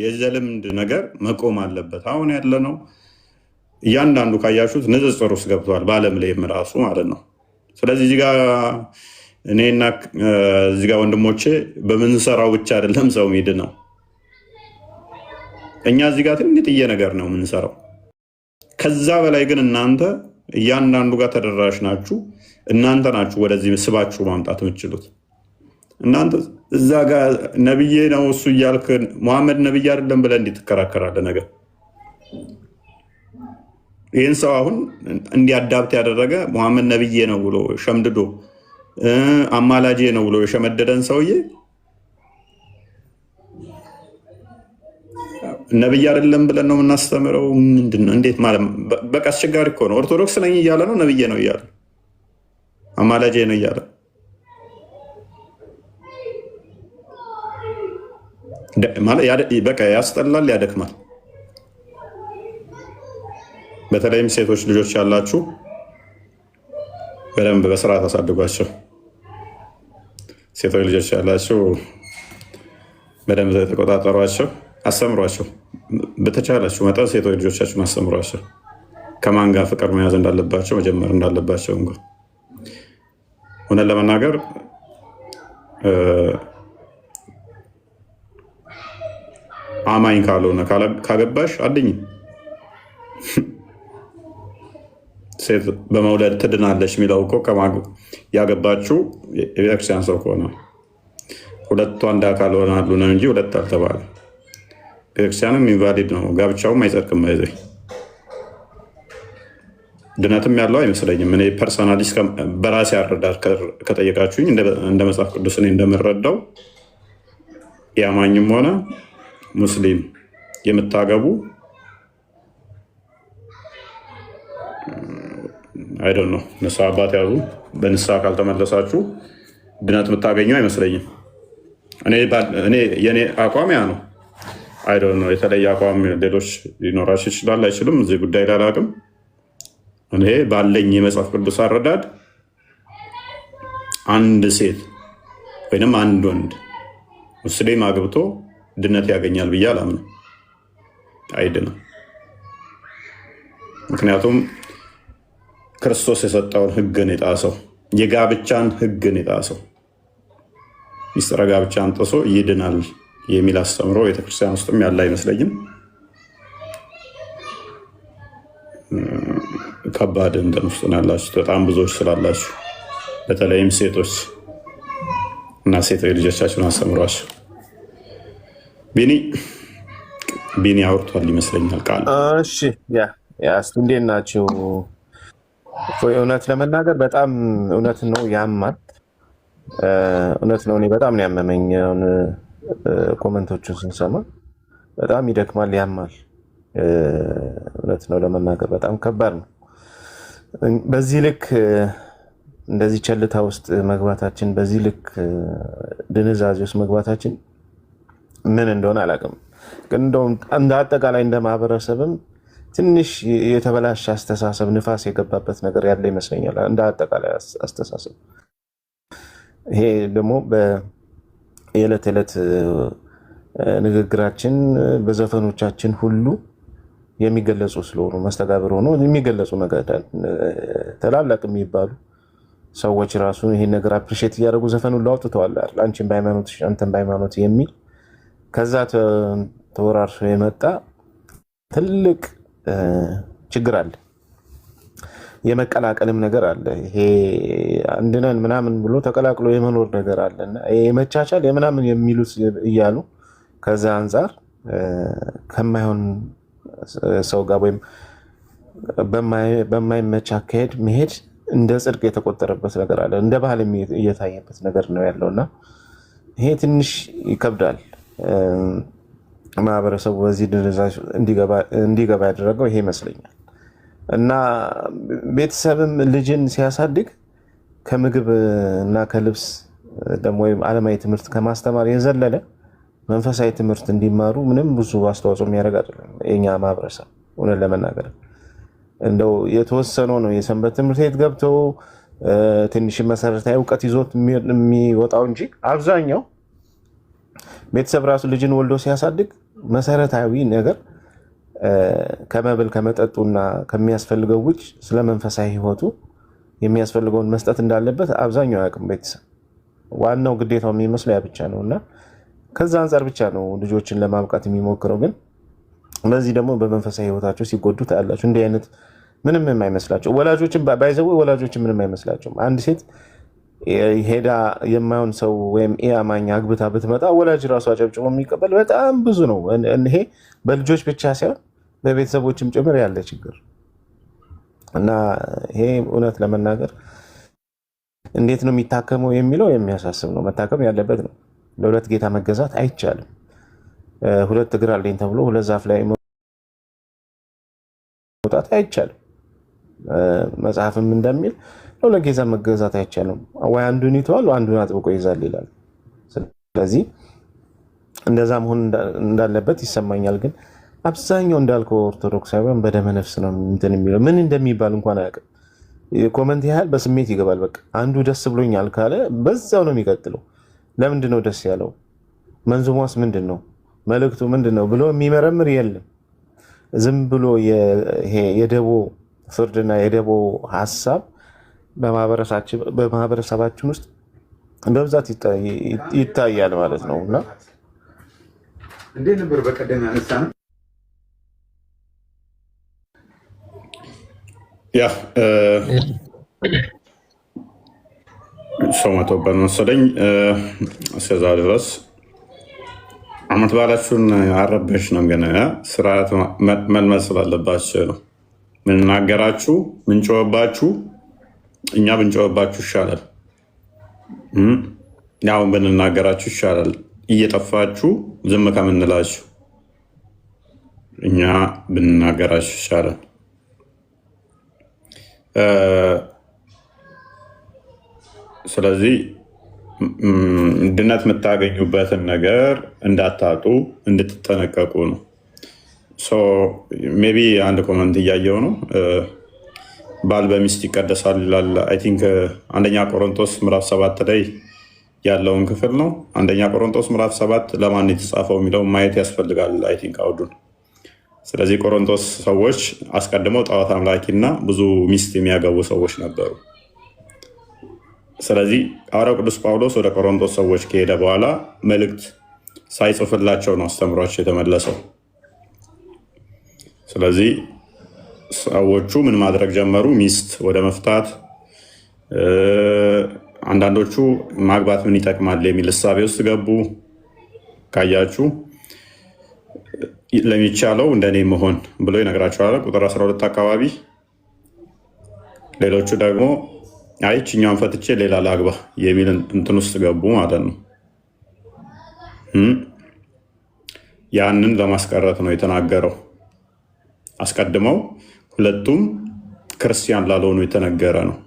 የዘልምድ ነገር መቆም አለበት። አሁን ያለ ነው እያንዳንዱ ካያችሁት ንጽጽር ውስጥ ገብተዋል፣ በዓለም ላይም ራሱ ማለት ነው። ስለዚህ እዚህ ጋር እኔና እዚህ ጋር ወንድሞቼ በምንሰራው ብቻ አይደለም ሰው ሚድ ነው። እኛ እዚህ ጋር ትንጥዬ ነገር ነው የምንሰራው። ከዛ በላይ ግን እናንተ እያንዳንዱ ጋር ተደራሽ ናችሁ። እናንተ ናችሁ ወደዚህ ስባችሁ ማምጣት የምትችሉት። እናንተ እዛ ጋር ነብዬ ነው እሱ እያልክ መሐመድ ነብይ አይደለም ብለህ እንዴት ትከራከራለህ? ነገር ይህን ሰው አሁን እንዲያዳብት ያደረገ መሐመድ ነብዬ ነው ብሎ ሸምድዶ አማላጄ ነው ብሎ የሸመደደን ሰውዬ ነብይ አይደለም ብለን ነው የምናስተምረው? ምንድን ነው? እንዴት ማለት በቃ አስቸጋሪ እኮ ነው። ኦርቶዶክስ ነኝ እያለ ነው ነብዬ ነው እያለ አማላጄ ነው እያለ በቃ ያስጠላል፣ ያደክማል። በተለይም ሴቶች ልጆች ያላችሁ በደንብ በስርዓት አሳድጓቸው። ሴቶች ልጆች ያላችሁ በደንብ ተቆጣጠሯቸው፣ አስተምሯቸው። በተቻላችሁ መጠን ሴቶች ልጆቻችሁን አስተምሯቸው። ከማን ጋር ፍቅር መያዝ እንዳለባቸው መጀመር እንዳለባቸው እንኳን ሆነን ለመናገር አማኝ ካልሆነ ካገባሽ አድኝ። ሴት በመውለድ ትድናለች የሚለው እኮ ያገባችው የቤተክርስቲያን ሰው ከሆነ ሁለቱ አንድ አካል ሆናሉ ነው እንጂ ሁለት አልተባለ። ቤተክርስቲያንም ኢንቫሊድ ነው፣ ጋብቻውም አይጸድቅም። ይዘ ድነትም ያለው አይመስለኝም። እኔ ፐርሰናሊ በራሴ አረዳድ ከጠየቃችሁኝ እንደ መጽሐፍ ቅዱስ እኔ እንደምረዳው የአማኝም ሆነ ሙስሊም የምታገቡ አይደል ነው ንስሐ አባት ያዙ። በንስሐ ካልተመለሳችሁ ድነት የምታገኙ አይመስለኝም። የኔ አቋም ያ ነው። አይደል ነው የተለየ አቋም ሌሎች ሊኖራችሁ ይችላል፣ አይችልም። እዚህ ጉዳይ ላይ አላውቅም። እኔ ባለኝ የመጽሐፍ ቅዱስ አረዳድ አንድ ሴት ወይንም አንድ ወንድ ሙስሊም አግብቶ ድነት ያገኛል ብዬ አላምንም። አይድንም። ምክንያቱም ክርስቶስ የሰጠውን ሕግን የጣሰው የጋብቻን ሕግን የጣሰው ሚስጥረ ጋብቻን ጥሶ ይድናል የሚል አስተምሮ ቤተክርስቲያን ውስጥም ያለ አይመስለኝም። ከባድ እንትን ውስጥ ያላችሁ በጣም ብዙዎች ስላላችሁ በተለይም ሴቶች እና ሴቶች ልጆቻችሁን አስተምሯቸው። ቢኒ አውርቷል ይመስለኛል ቃል። እሺ እንዴት ናችሁ? እውነት ለመናገር በጣም እውነት ነው፣ ያማል። እውነት ነው። እኔ በጣም ነው ያመመኝ። ኮመንቶችን ስንሰማ በጣም ይደክማል፣ ያማል። እውነት ነው ለመናገር በጣም ከባድ ነው። በዚህ ልክ እንደዚህ ቸልታ ውስጥ መግባታችን፣ በዚህ ልክ ድንዛዜ ውስጥ መግባታችን ምን እንደሆነ አላውቅም። ግን እንደውም እንደ አጠቃላይ እንደ ማህበረሰብም ትንሽ የተበላሸ አስተሳሰብ ንፋስ የገባበት ነገር ያለ ይመስለኛል። እንደ አጠቃላይ አስተሳሰብ ይሄ ደግሞ የዕለት ዕለት ንግግራችን በዘፈኖቻችን ሁሉ የሚገለጹ ስለሆኑ መስተጋብር ሆኖ የሚገለጹ ነገር ታላላቅ የሚባሉ ሰዎች ራሱ ይሄን ነገር አፕሪሼት እያደረጉ ዘፈኑን ላውጥተዋል አይደል? አንቺን በሃይማኖት አንተን በሃይማኖት የሚል ከዛ ተወራርሶ የመጣ ትልቅ ችግር አለ። የመቀላቀልም ነገር አለ። ይሄ አንድነን ምናምን ብሎ ተቀላቅሎ የመኖር ነገር አለና የመቻቻል የምናምን የሚሉት እያሉ ከዛ አንፃር ከማይሆን ሰው ጋር ወይም በማይመች አካሄድ መሄድ እንደ ጽድቅ የተቆጠረበት ነገር አለ። እንደ ባህል እየታየበት ነገር ነው ያለውና ይሄ ትንሽ ይከብዳል። ማህበረሰቡ በዚህ ድንዛዥ እንዲገባ ያደረገው ይሄ ይመስለኛል። እና ቤተሰብም ልጅን ሲያሳድግ ከምግብ እና ከልብስ ደግሞ ወይም ዓለማዊ ትምህርት ከማስተማር የዘለለ መንፈሳዊ ትምህርት እንዲማሩ ምንም ብዙ አስተዋጽኦ የሚያደርግ አይደለም የኛ ማህበረሰብ። እውነት ለመናገር እንደው የተወሰነው ነው የሰንበት ትምህርት ቤት ገብተው ትንሽ መሰረታዊ እውቀት ይዞት የሚወጣው እንጂ አብዛኛው ቤተሰብ ራሱ ልጅን ወልዶ ሲያሳድግ መሰረታዊ ነገር ከመብል ከመጠጡና ከሚያስፈልገው ውጭ ስለ መንፈሳዊ ህይወቱ የሚያስፈልገውን መስጠት እንዳለበት አብዛኛው ያውቅም ቤተሰብ። ዋናው ግዴታው የሚመስለው ያ ብቻ ነውና ከዛ አንፃር ብቻ ነው ልጆችን ለማብቃት የሚሞክረው። ግን በዚህ ደግሞ በመንፈሳዊ ህይወታቸው ሲጎዱ ታያላችሁ። እንዲህ አይነት ምንም የማይመስላቸው ወላጆችን ባይዘው ወላጆችን ምንም አይመስላቸውም። አንድ ሴት ሄዳ የማይሆን ሰው ወይም ኢአማኝ አግብታ ብትመጣ ወላጅ ራሱ አጨብጭቦ የሚቀበል በጣም ብዙ ነው። ይሄ በልጆች ብቻ ሳይሆን በቤተሰቦችም ጭምር ያለ ችግር እና ይሄ እውነት ለመናገር እንዴት ነው የሚታከመው የሚለው የሚያሳስብ ነው። መታከም ያለበት ነው። ለሁለት ጌታ መገዛት አይቻልም። ሁለት እግር አለኝ ተብሎ ሁለት ዛፍ ላይ መውጣት አይቻልም። መጽሐፍም እንደሚል ለሁለት ጌታ መገዛት አይቻልም። ወይ አንዱን ይተዋል አንዱን አጥብቆ ይዛል ይላል። ስለዚህ እንደዛ መሆን እንዳለበት ይሰማኛል። ግን አብዛኛው እንዳልከው ኦርቶዶክሳውያን በደመ ነፍስ ነው እንትን የሚለው ምን እንደሚባል እንኳን አያውቅም። ኮመንት ያህል በስሜት ይገባል። በቃ አንዱ ደስ ብሎኛል ካለ በዛው ነው የሚቀጥለው። ለምንድን ነው ደስ ያለው? መንዙሟስ ምንድን ነው? መልእክቱ ምንድን ነው ብሎ የሚመረምር የለም። ዝም ብሎ የደቦ ፍርድና የደቦ ሀሳብ በማህበረሰባችን ውስጥ በብዛት ይታያል ማለት ነው። እና እንዴት ነበር በቀደም ያነሳ ነው ያ ሰው መቶበት መሰለኝ። እስከዛ ድረስ አመት በዓላችሁን አረበሽ ነው። ግን ስርዓት መልመድ ስላለባችሁ ነው ምንናገራችሁ። ምንጮህባችሁ እኛ ብንጮህባችሁ ይሻላል። ያውን ብንናገራችሁ ይሻላል። እየጠፋችሁ ዝም ከምንላችሁ እኛ ብንናገራችሁ ይሻላል። ስለዚህ ድነት የምታገኙበትን ነገር እንዳታጡ እንድትጠነቀቁ ነው። ሜይ ቢ አንድ ኮመንት እያየው ነው። ባል በሚስት ይቀደሳል ይላል። አይ ቲንክ አንደኛ ቆሮንቶስ ምዕራፍ 7 ላይ ያለውን ክፍል ነው። አንደኛ ቆሮንቶስ ምዕራፍ 7 ለማን የተጻፈው የሚለው ማየት ያስፈልጋል። አይ ቲንክ አውዱን። ስለዚህ ቆሮንቶስ ሰዎች አስቀድመው ጣዖት አምላኪና ብዙ ሚስት የሚያገቡ ሰዎች ነበሩ። ስለዚህ ሐዋርያው ቅዱስ ጳውሎስ ወደ ቆሮንቶስ ሰዎች ከሄደ በኋላ መልእክት ሳይጽፍላቸው ነው አስተምሯቸው የተመለሰው። ስለዚህ ሰዎቹ ምን ማድረግ ጀመሩ? ሚስት ወደ መፍታት፣ አንዳንዶቹ ማግባት ምን ይጠቅማል የሚል እሳቤ ውስጥ ገቡ። ካያችሁ ለሚቻለው እንደኔ መሆን ብሎ ይነግራቸዋል ቁጥር 12 አካባቢ። ሌሎቹ ደግሞ አይ ችኛውን ፈትቼ ሌላ ላግባ የሚል እንትን ውስጥ ገቡ ማለት ነው። ያንን ለማስቀረት ነው የተናገረው። አስቀድመው ሁለቱም ክርስቲያን ላልሆኑ የተነገረ ነው።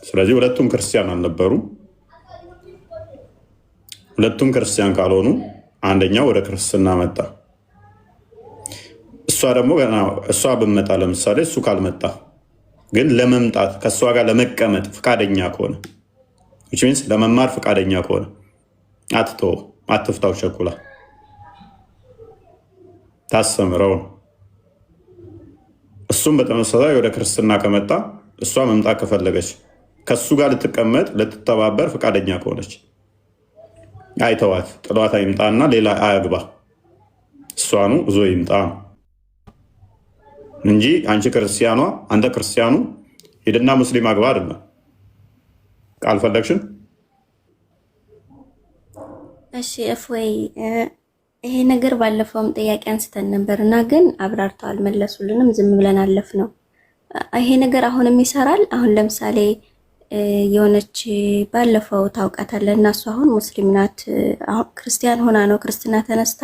ስለዚህ ሁለቱም ክርስቲያን አልነበሩም። ሁለቱም ክርስቲያን ካልሆኑ አንደኛው ወደ ክርስትና መጣ። እሷ ደግሞ ገና እሷ ብመጣ ለምሳሌ እሱ ካልመጣ ግን ለመምጣት ከእሷ ጋር ለመቀመጥ ፈቃደኛ ከሆነ ለመማር ፈቃደኛ ከሆነ አትቶ አትፍታው ቸኩላ ታስተምረው። እሱም በተመሳሳይ ወደ ክርስትና ከመጣ እሷ መምጣት ከፈለገች ከሱ ጋር ልትቀመጥ ልትተባበር ፈቃደኛ ከሆነች አይተዋት፣ ጥሏት አይምጣና ሌላ አያግባ፣ እሷኑ እዞ ይምጣ እንጂ አንቺ ክርስቲያኗ አንተ ክርስቲያኑ ሄድና ሙስሊም አግባ አይደለም። ካልፈለግሽን እሺ እፎይ፣ ይሄ ነገር ባለፈውም ጥያቄ አንስተን ነበርና ግን አብራርተው አልመለሱልንም። ዝም ብለን አለፍ ነው። ይሄ ነገር አሁንም ይሰራል። አሁን ለምሳሌ የሆነች ባለፈው ታውቃታለህ እና እሷ አሁን ሙስሊም ናት። አሁን ክርስቲያን ሆና ነው ክርስትና ተነስታ፣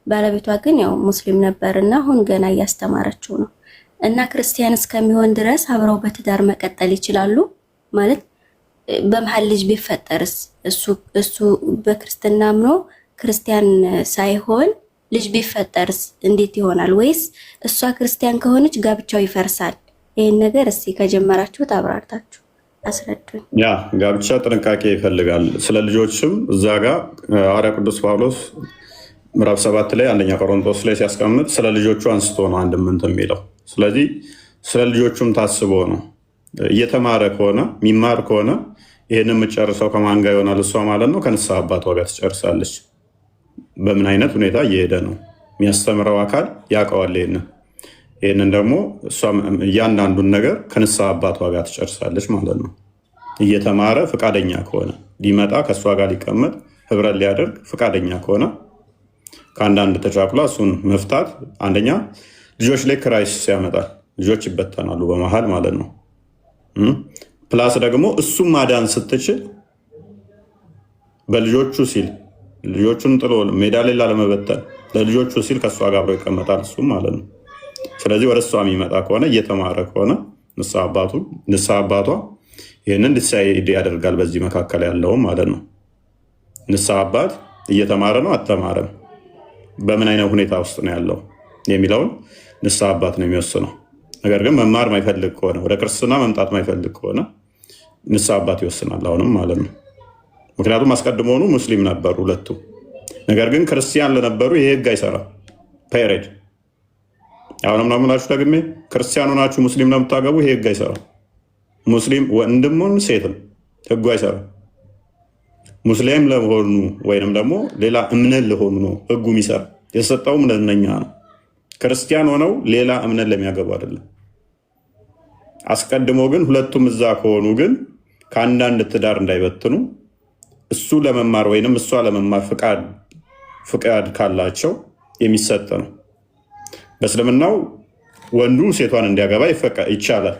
ባለቤቷ ግን ያው ሙስሊም ነበርና አሁን ገና እያስተማረችው ነው። እና ክርስቲያን እስከሚሆን ድረስ አብረው በትዳር መቀጠል ይችላሉ ማለት በመሀል ልጅ ቢፈጠርስ እሱ በክርስትና አምኖ ክርስቲያን ሳይሆን ልጅ ቢፈጠርስ እንዴት ይሆናል? ወይስ እሷ ክርስቲያን ከሆነች ጋብቻው ይፈርሳል? ይሄን ነገር እስቲ ከጀመራችሁት አብራርታችሁ አስረዱኝ። ያ ጋብቻ ጥንቃቄ ይፈልጋል። ስለ ልጆችም እዛ ጋር ሐዋርያ ቅዱስ ጳውሎስ ምዕራፍ 7 ላይ አንደኛ ቆሮንቶስ ላይ ሲያስቀምጥ ስለ ልጆቹ አንስቶ ነው አንድ ምንት የሚለው። ስለዚህ ስለ ልጆቹም ታስቦ ነው። እየተማረ ከሆነ የሚማር ከሆነ ይህን የምጨርሰው ከማን ጋር ይሆናል? እሷ ማለት ነው ከንስሐ አባቷ ጋር ትጨርሳለች። በምን አይነት ሁኔታ እየሄደ ነው የሚያስተምረው አካል ያውቀዋል። ይህንን ደግሞ እሷ እያንዳንዱን ነገር ከንስሐ አባቷ ጋር ትጨርሳለች ማለት ነው። እየተማረ ፈቃደኛ ከሆነ ሊመጣ ከእሷ ጋር ሊቀመጥ ህብረት ሊያደርግ ፈቃደኛ ከሆነ ከአንዳንድ ተቻኩላ እሱን መፍታት። አንደኛ ልጆች ላይ ክራይሲስ ያመጣል። ልጆች ይበተናሉ በመሀል ማለት ነው። ፕላስ ደግሞ እሱም ማዳን ስትችል በልጆቹ ሲል ልጆቹን ጥሎ ሜዳ ላይ ላለመበተን ለልጆቹ ሲል ከእሷ ጋር አብሮ ይቀመጣል እሱም ማለት ነው። ስለዚህ ወደ እሷ የሚመጣ ከሆነ እየተማረ ከሆነ ንስሐ አባቷ ይህንን ዲሳይድ ያደርጋል። በዚህ መካከል ያለውም ማለት ነው። ንስሐ አባት እየተማረ ነው አልተማረም፣ በምን አይነት ሁኔታ ውስጥ ነው ያለው የሚለውን ንስሐ አባት ነው የሚወስነው። ነገር ግን መማር ማይፈልግ ከሆነ ወደ ክርስትና መምጣት ማይፈልግ ከሆነ ንስሐ አባት ይወስናል አሁንም ማለት ነው። ምክንያቱም አስቀድሞውኑ ሙስሊም ነበሩ ሁለቱ። ነገር ግን ክርስቲያን ለነበሩ ይሄ ህግ አይሰራም። ፔሬድ አሁንም ነው የምላችሁ ደግሜ፣ ክርስቲያኑ ናችሁ ሙስሊም ነው የምታገቡ፣ ይሄ ህግ አይሰራም። ሙስሊም ወንድሙን ሴትም ህጉ አይሰራም። ሙስሊም ለሆኑ ወይንም ደግሞ ሌላ እምነት ለሆኑ ነው ህጉ የሚሰራ። የተሰጠውም ለእነኛ ነው። ክርስቲያን ሆነው ሌላ እምነት ለሚያገቡ አይደለም። አስቀድሞ ግን ሁለቱም እዛ ከሆኑ ግን ከአንዳንድ ትዳር እንዳይበትኑ እሱ ለመማር ወይንም እሷ ለመማር ፍቃድ ካላቸው የሚሰጥ ነው። በእስልምናው ወንዱ ሴቷን እንዲያገባ ይቻላል።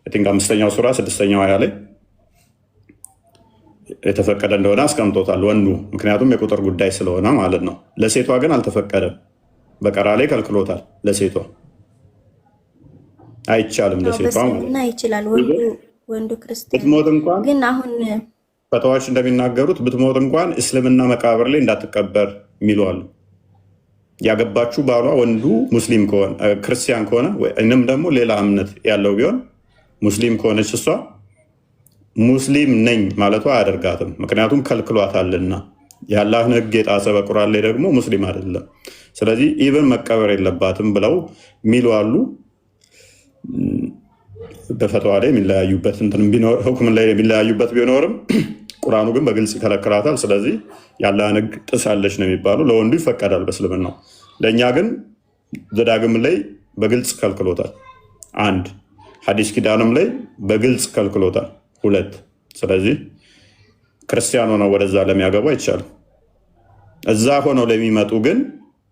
ቲንክ 5ኛው ሱራ 6ኛው አያ ላይ የተፈቀደ እንደሆነ አስቀምጦታል ወንዱ፣ ምክንያቱም የቁጥር ጉዳይ ስለሆነ ማለት ነው። ለሴቷ ግን አልተፈቀደም። በቀራ ላይ ከልክሎታል። ለሴቷ አይቻልም። ለሴቷ ይችላል። ወንዱ ክርስቲያን ብትሞት እንኳን ግን አሁን ፈተዋዎች እንደሚናገሩት ብትሞት እንኳን እስልምና መቃብር ላይ እንዳትቀበር የሚሉ አሉ። ያገባችሁ ባሏ ወንዱ ሙስሊም ከሆነ ክርስቲያን ከሆነ ወይንም ደግሞ ሌላ እምነት ያለው ቢሆን ሙስሊም ከሆነች እሷ ሙስሊም ነኝ ማለቷ አያደርጋትም። ምክንያቱም ከልክሏታልና የአላህን ሕግ የጣሰ በቁርአን ላይ ደግሞ ሙስሊም አይደለም። ስለዚህ ኢቨን መቀበር የለባትም ብለው የሚሉ አሉ። በፈተዋ ላይ የሚለያዩበት ሁክም ላይ የሚለያዩበት ቢኖርም ቁርአኑ ግን በግልጽ ይከለክላታል። ስለዚህ የአላህን ሕግ ጥሳለች ነው የሚባሉ። ለወንዱ ይፈቀዳል በእስልምናው፣ ለእኛ ግን ዘዳግም ላይ በግልጽ ከልክሎታል። አንድ ሐዲስ ኪዳንም ላይ በግልጽ ከልክሎታል። ሁለት ስለዚህ ክርስቲያን ሆነው ወደዛ ለሚያገቡ አይቻልም። እዛ ሆነው ለሚመጡ ግን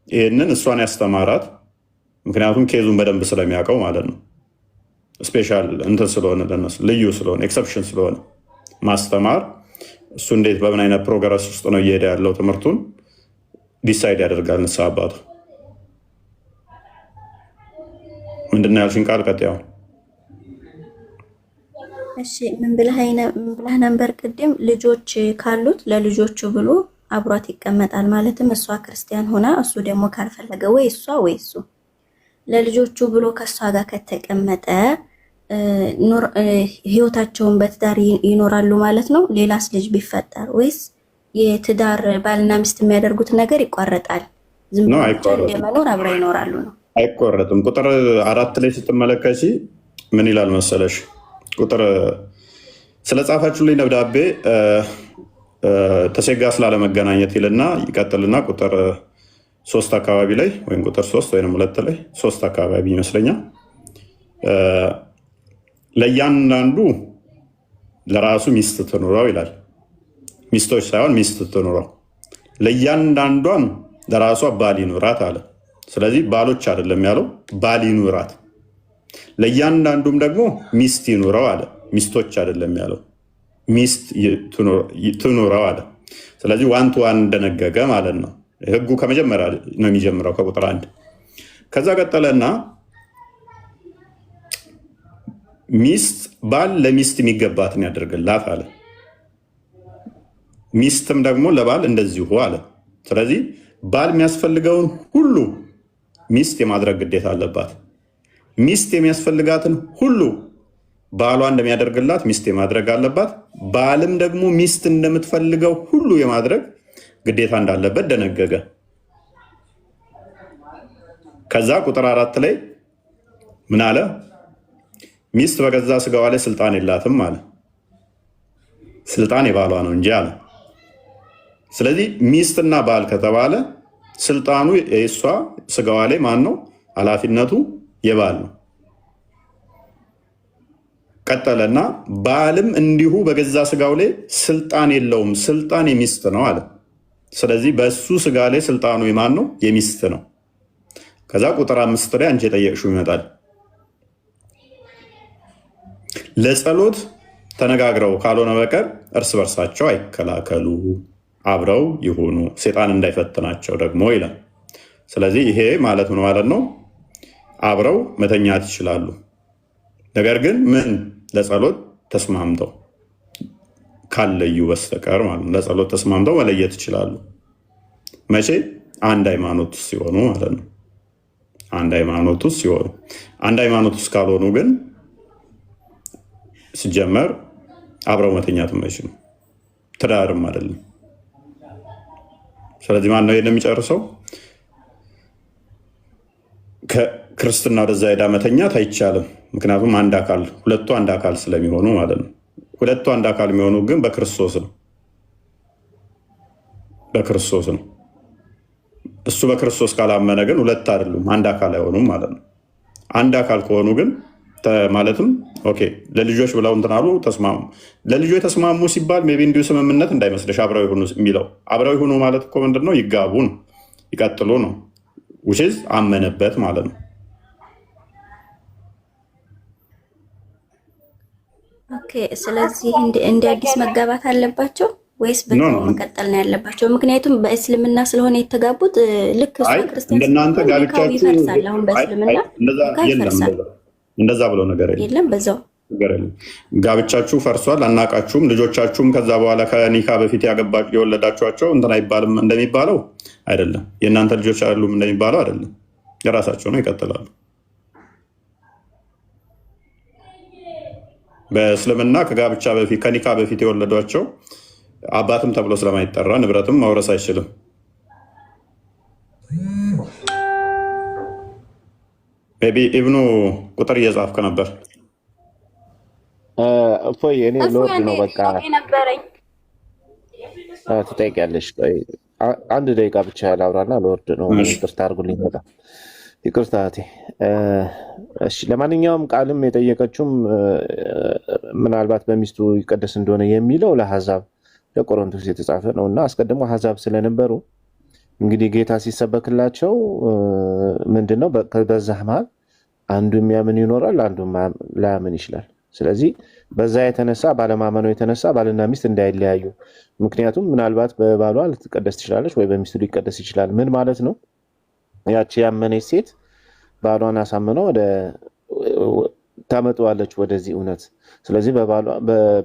ይህንን እሷን ያስተማራት፣ ምክንያቱም ኬዙን በደንብ ስለሚያውቀው ማለት ነው። ስፔሻል እንትን ስለሆነ ለነሱ ልዩ ስለሆነ ኤክሰፕሽን ስለሆነ ማስተማር እሱ እንዴት በምን አይነት ፕሮግረስ ውስጥ ነው እየሄደ ያለው ትምህርቱን ዲሳይድ ያደርጋል ንስሐ አባቱ። ምንድን ነው ያልሽኝ ቃል ቀጥያው? እሺ ምን ብለህ ነበር ቅድም? ልጆች ካሉት ለልጆቹ ብሎ አብሯት ይቀመጣል። ማለትም እሷ ክርስቲያን ሆና እሱ ደግሞ ካልፈለገ ወይ እሷ ወይ እሱ ለልጆቹ ብሎ ከእሷ ጋር ከተቀመጠ ህይወታቸውን በትዳር ይኖራሉ ማለት ነው። ሌላስ ልጅ ቢፈጠር ወይስ የትዳር ባልና ሚስት የሚያደርጉት ነገር ይቋረጣል። ዝም ብሎ እንደመኖር አብረው ይኖራሉ ነው። አይቆረጥም። ቁጥር 4 ላይ ስትመለከቺ ምን ይላል መሰለሽ? ቁጥር ስለጻፋችሁልኝ ደብዳቤ ተሴጋ ስላለመገናኘት ይልና ይቀጥልና ቁጥር 3 አካባቢ ላይ ወይም ቁጥር 3 ወይም 2 ላይ 3 አካባቢ ይመስለኛል ለእያንዳንዱ ለራሱ ሚስት ትኑረው ይላል። ሚስቶች ሳይሆን ሚስት ትኑረው፣ ለእያንዳንዷም ለራሷ ባል ይኑራት አለ። ስለዚህ ባሎች አይደለም ያለው፣ ባል ይኑራት። ለእያንዳንዱም ደግሞ ሚስት ይኑረው አለ። ሚስቶች አይደለም ያለው፣ ሚስት ትኑረው አለ። ስለዚህ ዋን ቱ ዋን እንደነገገ ማለት ነው። ህጉ ከመጀመሪያ ነው የሚጀምረው ከቁጥር 1። ከዛ ቀጠለና ሚስት ባል ለሚስት የሚገባትን ያደርግላት አለ። ሚስትም ደግሞ ለባል እንደዚሁ አለ። ስለዚህ ባል የሚያስፈልገውን ሁሉ ሚስት የማድረግ ግዴታ አለባት። ሚስት የሚያስፈልጋትን ሁሉ ባሏ እንደሚያደርግላት ሚስት የማድረግ አለባት። ባልም ደግሞ ሚስት እንደምትፈልገው ሁሉ የማድረግ ግዴታ እንዳለበት ደነገገ። ከዛ ቁጥር 4 ላይ ምን አለ? ሚስት በገዛ ስጋዋ ላይ ስልጣን የላትም አለ። ስልጣን የባሏ ነው እንጂ አለ። ስለዚህ ሚስትና ባል ከተባለ ስልጣኑ የእሷ ስጋዋ ላይ ማን ነው? ኃላፊነቱ የባል ነው። ቀጠለና ባልም እንዲሁ በገዛ ስጋው ላይ ስልጣን የለውም፣ ስልጣን የሚስት ነው አለ። ስለዚህ በእሱ ስጋ ላይ ስልጣኑ የማን ነው? የሚስት ነው። ከዛ ቁጥር 5 ላይ አንቺ የጠየቅሽው ይመጣል። ለጸሎት ተነጋግረው ካልሆነ በቀር እርስ በርሳቸው አይከላከሉ፣ አብረው ይሁኑ፣ ሴጣን እንዳይፈትናቸው ደግሞ ይላል። ስለዚህ ይሄ ማለት ምን ማለት ነው? አብረው መተኛት ይችላሉ። ነገር ግን ምን ለጸሎት ተስማምተው ካለዩ በስተቀር ማለት ነው። ለጸሎት ተስማምተው መለየት ይችላሉ። መቼ? አንድ ሃይማኖት ሲሆኑ ማለት ነው። አንድ ሃይማኖት ሲሆኑ። አንድ ሃይማኖት ውስጥ ካልሆኑ ግን ሲጀመር አብረው መተኛትም አይችሉም፣ ትዳርም አይደለም። ስለዚህ ማን ነው የሚጨርሰው? ከክርስትና ወደዛ ሄዳ መተኛት አይቻልም። ምክንያቱም አንድ አካል ሁለቱ አንድ አካል ስለሚሆኑ ማለት ነው። ሁለቱ አንድ አካል የሚሆኑ ግን በክርስቶስ ነው። በክርስቶስ ነው። እሱ በክርስቶስ ካላመነ ግን ሁለት አይደሉም፣ አንድ አካል አይሆኑም ማለት ነው። አንድ አካል ከሆኑ ግን ማለትም ኦኬ ለልጆች ብለው እንትን አሉ፣ ተስማሙ። ለልጆች ተስማሙ ሲባል ሜይ ቢ እንዲሁ ስምምነት እንዳይመስልሽ አብረው ይሁኑ የሚለው አብረው ይሁኑ ማለት እኮ ምንድን ነው? ይጋቡ ነው፣ ይቀጥሉ ነው። ውሽዝ አመነበት ማለት ነው። ኦኬ ስለዚህ እንደ አዲስ መጋባት አለባቸው ወይስ በዛው መቀጠል ነው ያለባቸው? ምክንያቱም በእስልምና ስለሆነ የተጋቡት ልክ ክርስቲያን እንደናንተ ጋብቻችሁ ይፈርሳል። አሁን በእስልምና ይፈርሳል። እንደዛ ብሎ ነገር የለም። በዛው ጋብቻችሁ ፈርሷል፣ አናቃችሁም። ልጆቻችሁም ከዛ በኋላ ከኒካ በፊት የወለዳችኋቸው እንትን አይባልም እንደሚባለው አይደለም። የእናንተ ልጆች አይደሉም እንደሚባለው አይደለም። የራሳቸው ነው፣ ይቀጥላሉ። በእስልምና ከጋብቻ በፊት ከኒካ በፊት የወለዷቸው አባትም ተብሎ ስለማይጠራ ንብረትም ማውረስ አይችልም። ቤቢ ኢብኑ ቁጥር እየጻፍክ ነበር። እፎይ እኔ ሎርድ ነው በቃ ትጠይቂያለሽ። አንድ ደቂቃ ብቻ ላውራና ሎርድ ነው። ይቅርታ አድርጉልኝ፣ በጣም ይቅርታ። እሺ ለማንኛውም ቃልም የጠየቀችውም ምናልባት በሚስቱ ይቀደስ እንደሆነ የሚለው ለአሕዛብ ለቆሮንቶስ የተጻፈ ነው እና አስቀድሞ አሕዛብ ስለነበሩ እንግዲህ ጌታ ሲሰበክላቸው ምንድነው በዛ መሀል አንዱ የሚያምን ይኖራል፣ አንዱ ላያምን ይችላል። ስለዚህ በዛ የተነሳ ባለማመኑ የተነሳ ባልና ሚስት እንዳይለያዩ፣ ምክንያቱም ምናልባት በባሏ ልትቀደስ ትችላለች ወይ በሚስቱ ሊቀደስ ይችላል። ምን ማለት ነው? ያቺ ያመነች ሴት ባሏን አሳምነው ታመጣዋለች ወደዚህ እውነት። ስለዚህ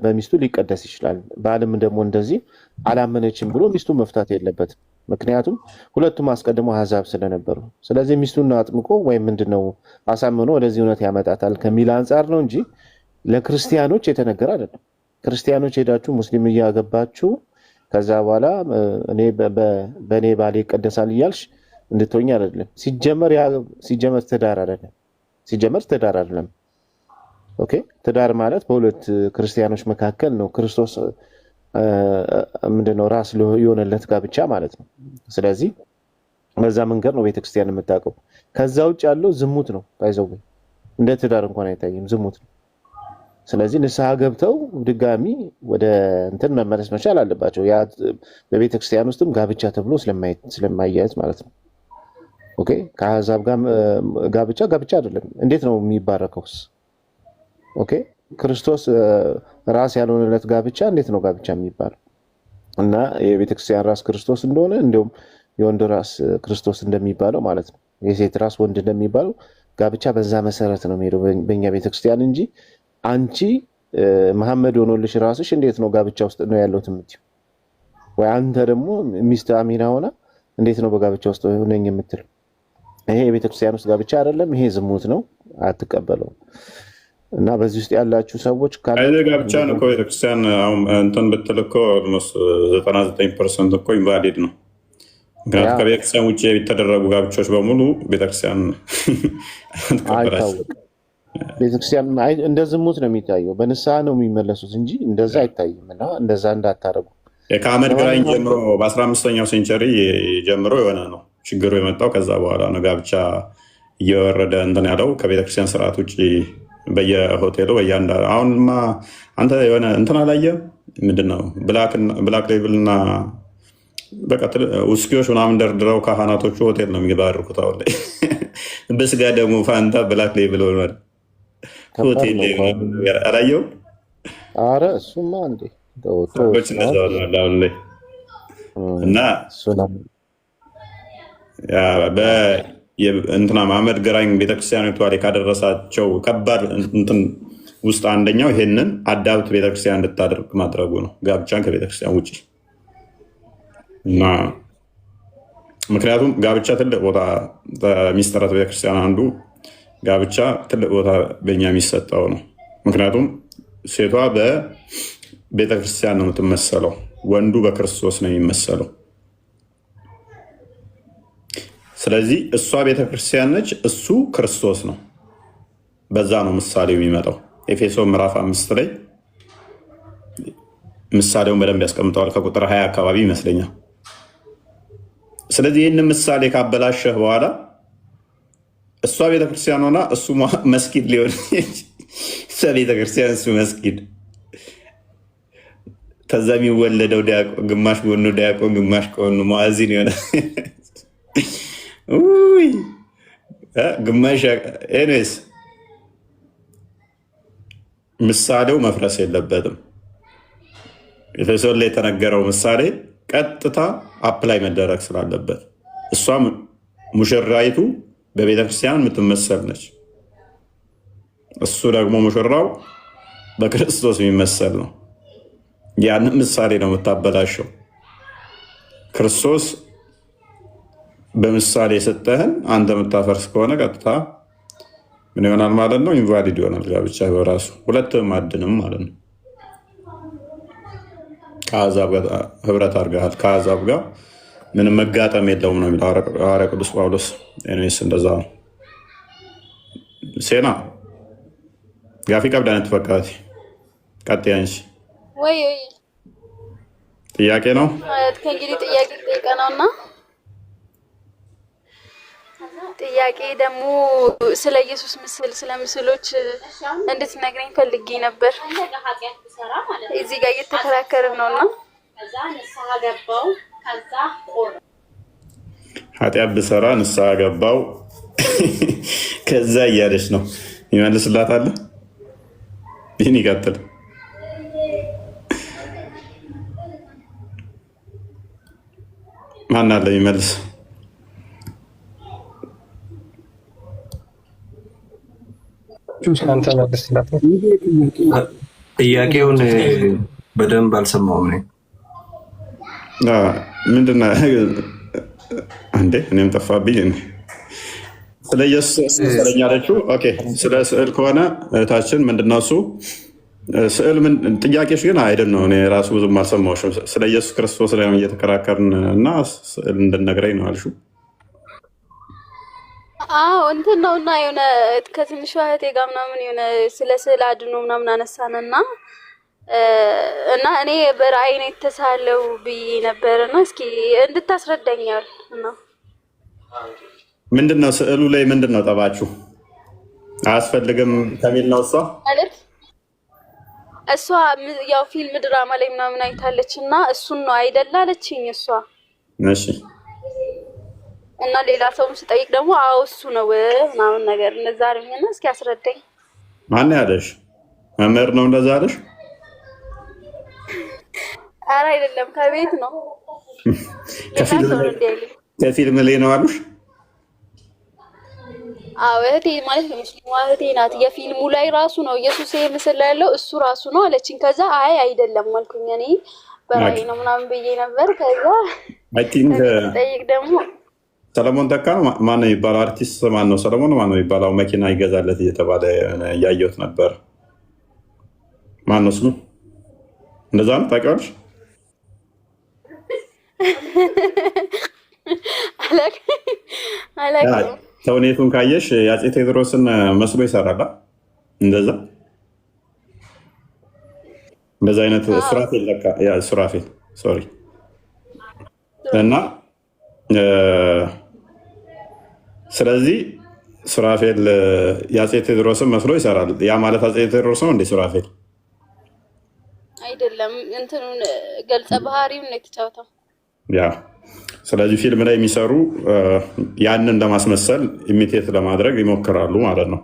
በሚስቱ ሊቀደስ ይችላል። ባልም ደግሞ እንደዚህ አላመነችም ብሎ ሚስቱ መፍታት የለበትም። ምክንያቱም ሁለቱም አስቀድሞ አሕዛብ ስለነበሩ። ስለዚህ ሚስቱን አጥምቆ ወይም ምንድነው አሳምኖ ወደዚህ እውነት ያመጣታል ከሚል አንጻር ነው እንጂ ለክርስቲያኖች የተነገረ አይደለም። ክርስቲያኖች ሄዳችሁ ሙስሊም እያገባችሁ ከዛ በኋላ እኔ በእኔ ባል ይቀደሳል እያልሽ እንድትሆኝ አይደለም። ሲጀመር ትዳር አይደለም። ኦኬ ትዳር ማለት በሁለት ክርስቲያኖች መካከል ነው። ክርስቶስ ምንድነው ራስ የሆነለት ጋብቻ ማለት ነው። ስለዚህ በዛ መንገድ ነው ቤተክርስቲያን የምታውቀው። ከዛ ውጭ ያለው ዝሙት ነው። ታይዘው እንደ ትዳር እንኳን አይታይም፣ ዝሙት ነው። ስለዚህ ንስሐ ገብተው ድጋሚ ወደ እንትን መመለስ መቻል አለባቸው። ያ በቤተክርስቲያን ውስጥም ጋብቻ ተብሎ ስለማያያዝ ማለት ነው። ኦኬ ከአሕዛብ ጋር ጋብቻ አይደለም። እንዴት ነው የሚባረከውስ? ኦኬ ክርስቶስ ራስ ያልሆነለት ጋብቻ እንዴት ነው ጋብቻ የሚባለው? እና የቤተክርስቲያን ራስ ክርስቶስ እንደሆነ እንዲሁም የወንድ ራስ ክርስቶስ እንደሚባለው ማለት ነው፣ የሴት ራስ ወንድ እንደሚባለው ጋብቻ በዛ መሰረት ነው የሚሄደው በእኛ ቤተክርስቲያን እንጂ አንቺ መሐመድ ሆኖልሽ ራስሽ እንዴት ነው ጋብቻ ውስጥ ነው ያለው የምትይው? ወይ አንተ ደግሞ ሚስት አሚና ሆና እንዴት ነው በጋብቻ ውስጥ ሆነኝ የምትለው? ይሄ የቤተክርስቲያን ውስጥ ጋብቻ አይደለም፣ ይሄ ዝሙት ነው፣ አትቀበለውም። እና በዚህ ውስጥ ያላችሁ ሰዎች ጋብቻ ነው እኮ ቤተክርስቲያን አሁን እንትን ብትል እኮ 99% እኮ ኢንቫሊድ ነው። ምክንያቱም ከቤተክርስቲያን ውጭ የሚተደረጉ ጋብቻዎች በሙሉ ቤተክርስቲያን አይታወቅም። ቤተክርስቲያን እንደ ዝሙት ነው የሚታየው፣ በንስሐ ነው የሚመለሱት እንጂ እንደዛ አይታይም። እና እንደዛ እንዳታረጉ። ከአህመድ ግራኝ ጀምሮ በ15ኛው ሴንቸሪ ጀምሮ የሆነ ነው ችግሩ የመጣው። ከዛ በኋላ ነው ጋብቻ እየወረደ እንትን ያለው ከቤተክርስቲያን ስርዓት ውጭ በየሆቴሉ አሁንማ አንተ የሆነ እንትን አላየህም? ምንድነው ብላክ ሌብል እና በቃ ውስኪዎች ምናምን ደርድረው ካህናቶቹ ሆቴል ነው የሚባርኩት። አሁን ላይ በስጋ ደግሞ ፋንታ ብላክ ሌብል ሆኗል። ሆቴል አላየሁም። ኧረ እሱማ እንዴ ሰዎች እንደዛ ሆኗል አሁን ላይ እና እንትና መሐመድ ግራኝ ቤተክርስቲያኒቷ ላይ ካደረሳቸው ከባድ እንትን ውስጥ አንደኛው ይሄንን አዳብት ቤተክርስቲያን እንድታደርግ ማድረጉ ነው፣ ጋብቻን ከቤተክርስቲያን ውጭ እና ምክንያቱም ጋብቻ ትልቅ ቦታ ሚስጥራት ቤተክርስቲያን አንዱ ጋብቻ ትልቅ ቦታ በእኛ የሚሰጠው ነው። ምክንያቱም ሴቷ በቤተክርስቲያን ነው የምትመሰለው፣ ወንዱ በክርስቶስ ነው የሚመሰለው። ስለዚህ እሷ ቤተክርስቲያን ነች፣ እሱ ክርስቶስ ነው። በዛ ነው ምሳሌው የሚመጣው። ኤፌሶን ምዕራፍ 5 ላይ ምሳሌውን በደንብ ያስቀምጠዋል፣ ከቁጥር 20 አካባቢ ይመስለኛል። ስለዚህ ይህን ምሳሌ ካበላሸህ በኋላ እሷ ቤተክርስቲያን ሆና እሱ መስጊድ ሊሆን እሷ ቤተክርስቲያን እሱ መስጊድ፣ ከዛ የሚወለደው ግማሽ ጎኑ ዲያቆን ግማሽ ጎኑ ሙአዚን ይሆናል። ግማሽ ኤኒዌይስ ምሳሌው መፍረስ የለበትም። ኤፌሶን ላይ የተነገረው ምሳሌ ቀጥታ አፕላይ መደረግ ስላለበት እሷም ሙሽራይቱ በቤተክርስቲያን የምትመሰል ነች፣ እሱ ደግሞ ሙሽራው በክርስቶስ የሚመሰል ነው። ያንን ምሳሌ ነው የምታበላሸው። ክርስቶስ በምሳሌ የሰጠህን አንተ የምታፈርስ ከሆነ ቀጥታ ምን ይሆናል ማለት ነው? ኢንቫሊድ ይሆናል ጋብቻ በራሱ። ሁለትም አድንም ማለት ነው። ከአሕዛብ ጋር ህብረት አድርገሃል፣ ከአሕዛብ ጋር ምንም መጋጠም የለውም ነው የሚለው ሐዋርያ ቅዱስ ጳውሎስ። ኤኒዌይስ እንደዛ ነው። ሴና ጋፊ ቀብዳን ተፈቃቲ ቀጥያ እንጂ ወይ ጥያቄ ነው ከእንግዲህ ጥያቄ ጠይቀናውና ጥያቄ ደግሞ ስለ ኢየሱስ ምስል ስለ ምስሎች እንድትነግረኝ ፈልጌ ነበር። እዚህ ጋር እየተከራከርን ነውና ኃጢአት ብሰራ ንስሐ ገባው ከዛ እያለች ነው ይመልስላታል። ይህን ይቀጥል። ማን አለ ይመልስ? ጥያቄውን በደንብ አልሰማሁም። ምንድን ነው እንዴ? እኔም ጠፋብኝ። ስለ ኢየሱስ ስለኛ አለችው። ኦኬ፣ ስለ ስዕል ከሆነ እህታችን ምንድነው እሱ ስዕል ምን ጥያቄሽ ግን አይደል ነው። እኔ ራሱ ብዙም አልሰማሁሽም። ስለ ኢየሱስ ክርስቶስ ላይ እየተከራከርን እና ስዕል እንድነግረኝ ነው አልሽው። አዎ እንትን ነው እና የሆነ ከትንሿ እህቴ ጋር ምናምን የሆነ ስለ ስዕል አድኖ ምናምን አነሳንና እና እኔ በራእይ ነው የተሳለው ብዬ ነበርና እስኪ እንድታስረዳኛል ነው። ምንድነው ስዕሉ ላይ ምንድነው ጠባችሁ? አያስፈልግም ከሚል ነው እሷ ማለት እሷ ያው ፊልም ድራማ ላይ ምናምን አይታለች እና እሱን ነው አይደል አለችኝ እሷ። እሺ እና ሌላ ሰውም ስጠይቅ ደግሞ አዎ እሱ ነው ምናምን ነገር እንደዛ አለኝና እስኪ አስረዳኝ። ማን ያለሽ? መምህር ነው እንደዛ አለሽ? ኧረ አይደለም ከቤት ነው። ከፊልም ላይ ነው አሉሽ? አዎ እህቴ ማለት ነው ሙስሊም እህቴ ናት። የፊልሙ ላይ ራሱ ነው ኢየሱስ ምስል ላይ ያለው እሱ ራሱ ነው አለችኝ። ከዛ አይ አይደለም አልኩኝ እኔ በራእይ ነው ምናምን ብዬ ነበር። ከዛ አይ ቲንክ ጠይቅ ደግሞ ሰለሞን ተካ ነው ማን ነው የሚባለው አርቲስት ማን ነው? ሰለሞን ማን ነው የሚባለው መኪና ይገዛለት እየተባለ እያየሁት ነበር። ማን ነው ስሙ? እንደዛ ነው ታውቂዋለሽ? ተውኔቱን ካየሽ የአፄ ቴዎድሮስን መስሎ ይሰራል። እንደዛ አይነት ሱራፌል ለካ ሱራፌል ሶሪ እና ስለዚህ ሱራፌል የአፄ ቴዎድሮስን መስሎ ይሰራል። ያ ማለት አፄ ቴዎድሮስ ነው እንዴ ሱራፌል? አይደለም እንትኑን ገልጸ ባህሪውን ነው የተጫወተው። ያ ስለዚህ ፊልም ላይ የሚሰሩ ያንን ለማስመሰል ኢሚቴት ለማድረግ ይሞክራሉ ማለት ነው።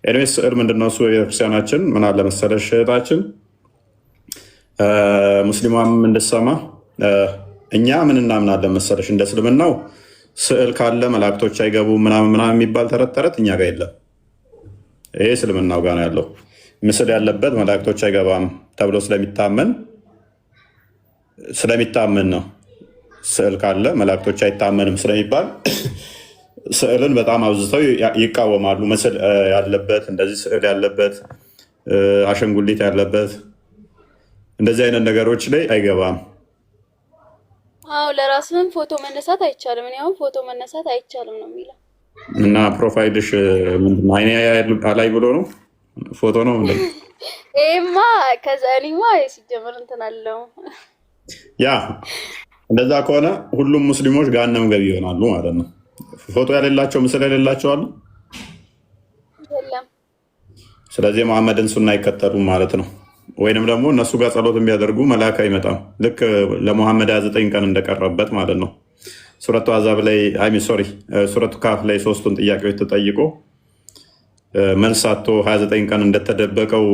ኤኒዌይስ ስዕል ምንድነው እሱ ቤተክርስቲያናችን ምን አለ መሰለሽ እህታችን ሙስሊሟም እንድትሰማ እኛ ምን እናምናለን መሰለሽ እንደ እስልምናው ስዕል ካለ መላእክቶች አይገቡም ምናምን የሚባል ተረት ተረት እኛ ጋር የለም። ይሄ እስልምናው ጋር ነው ያለው። ምስል ያለበት መላእክቶች አይገባም ተብሎ ስለሚታመን ነው። ስዕል ካለ መላእክቶች አይታመንም ስለሚባል ስዕልን በጣም አብዝተው ይቃወማሉ። ምስል ያለበት እንደዚህ ስዕል ያለበት አሸንጉሊት ያለበት እንደዚህ አይነት ነገሮች ላይ አይገባም። አዎ ለራስህም ፎቶ መነሳት አይቻልም። እኔ አሁን ፎቶ መነሳት አይቻልም ነው የሚለው እና ፕሮፋይልሽ ምንድን ነው? አይኔ ላይ ብሎ ነው ፎቶ ነው እንዴ? ኤማ ከዛ እኔማ ሲጀምር እንትን አለው። ያ እንደዛ ከሆነ ሁሉም ሙስሊሞች ገሃነም ገቢ ይሆናሉ ማለት ነው። ፎቶ ያሌላቸው ምስል ያሌላቸው አሉ። ስለዚህ መሐመድን ሱና አይከተሉም ማለት ነው። ወይንም ደግሞ እነሱ ጋር ጸሎት ቢያደርጉ መልአክ አይመጣም። ልክ ለሙሐመድ 29 ቀን እንደቀረበት ማለት ነው። ሱረቱ አዛብ ላይ ሱረቱ ካፍ ላይ ሶስቱን ጥያቄዎች ተጠይቆ መልስ አቶ 29 ቀን እንደተደበቀው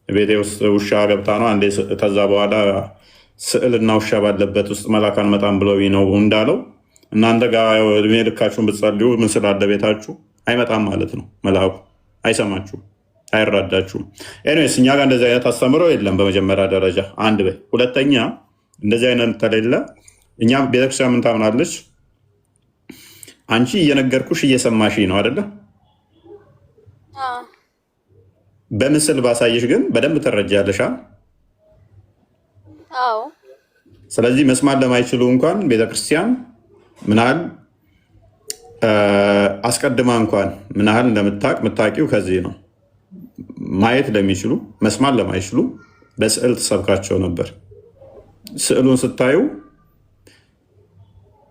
ቤቴ ውስጥ ውሻ ገብታ ነው አንዴ ከዛ በኋላ ስዕልና ውሻ ባለበት ውስጥ መልአክ አንመጣም ብለው ነው እንዳለው እናንተ ጋር እድሜ ልካችሁን ብትጸልዩ ምስል አለ ቤታችሁ አይመጣም ማለት ነው። መልአኩ አይሰማችሁም፣ አይራዳችሁም። ኤኒዌይስ እኛ ጋር እንደዚህ አይነት አስተምሮ የለም። በመጀመሪያ ደረጃ አንድ በይ። ሁለተኛ እንደዚህ አይነት ተሌለ እኛ ቤተክርስቲያን ምን ታምናለች? አንቺ እየነገርኩሽ እየሰማሽ ነው አይደለ? በምስል ባሳየሽ ግን በደንብ ትረጃለሽ። አዎ። ስለዚህ መስማት ለማይችሉ እንኳን ቤተክርስቲያን ምናል አስቀድማ እንኳን ምናል እንደምታውቅ የምታውቂው ከዚህ ነው። ማየት ለሚችሉ መስማት ለማይችሉ በስዕል ተሰብካቸው ነበር። ስዕሉን ስታዩ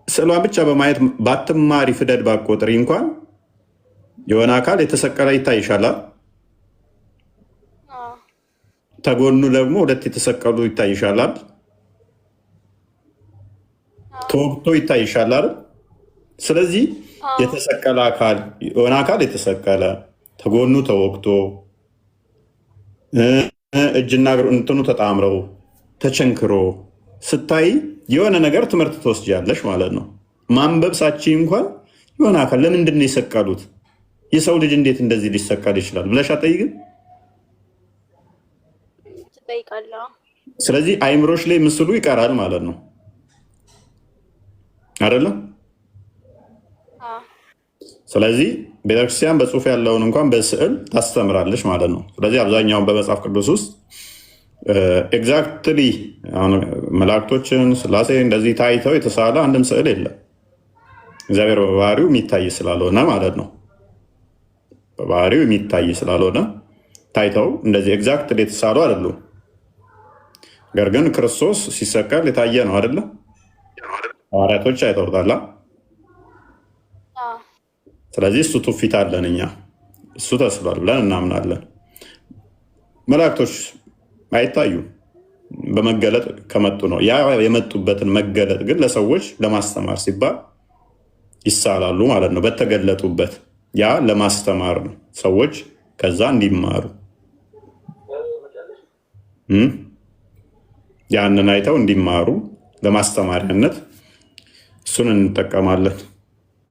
ስዕሏን ብቻ በማየት ባትማሪ ፊደል ባትቆጥሪ እንኳን የሆነ አካል የተሰቀለ ይታይሻላል። ተጎኑ ደግሞ ሁለት የተሰቀሉ ይታይሻላል። ተወግቶ ይታይሻላል። ስለዚህ የተሰቀለ አካል የሆነ አካል የተሰቀለ ተጎኑ ተወግቶ እጅና እንትኑ ተጣምረው ተቸንክሮ ስታይ የሆነ ነገር ትምህርት ትወስጃለሽ ማለት ነው። ማንበብ ሳቺ እንኳን የሆነ አካል ለምንድን ነው የሰቀሉት? የሰው ልጅ እንዴት እንደዚህ ሊሰቀል ይችላል ብለሽ አትጠይቅም? ስለዚህ አይምሮሽ ላይ ምስሉ ይቀራል ማለት ነው አይደለም? ስለዚህ ቤተክርስቲያን በጽሁፍ ያለውን እንኳን በስዕል ታስተምራለች ማለት ነው። ስለዚህ አብዛኛውን በመጽሐፍ ቅዱስ ውስጥ ኤግዛክትሊ መላእክቶችን ስላሴ እንደዚህ ታይተው የተሳለ አንድም ስዕል የለም። እግዚአብሔር በባህሪው የሚታይ ስላልሆነ ማለት ነው። በባህሪው የሚታይ ስላልሆነ ታይተው እንደዚህ ኤግዛክትሊ የተሳሉ አይደሉም። ነገር ግን ክርስቶስ ሲሰቀል የታየ ነው አይደለ? ሐዋርያቶች አይተውታል። ስለዚህ እሱ ትውፊት አለን እኛ፣ እሱ ተስሏል ብለን እናምናለን። መላእክቶች አይታዩም፣ በመገለጥ ከመጡ ነው። ያ የመጡበትን መገለጥ ግን ለሰዎች ለማስተማር ሲባል ይሳላሉ ማለት ነው። በተገለጡበት ያ ለማስተማር ነው፣ ሰዎች ከዛ እንዲማሩ ያንን አይተው እንዲማሩ ለማስተማሪያነት እሱን እንጠቀማለን።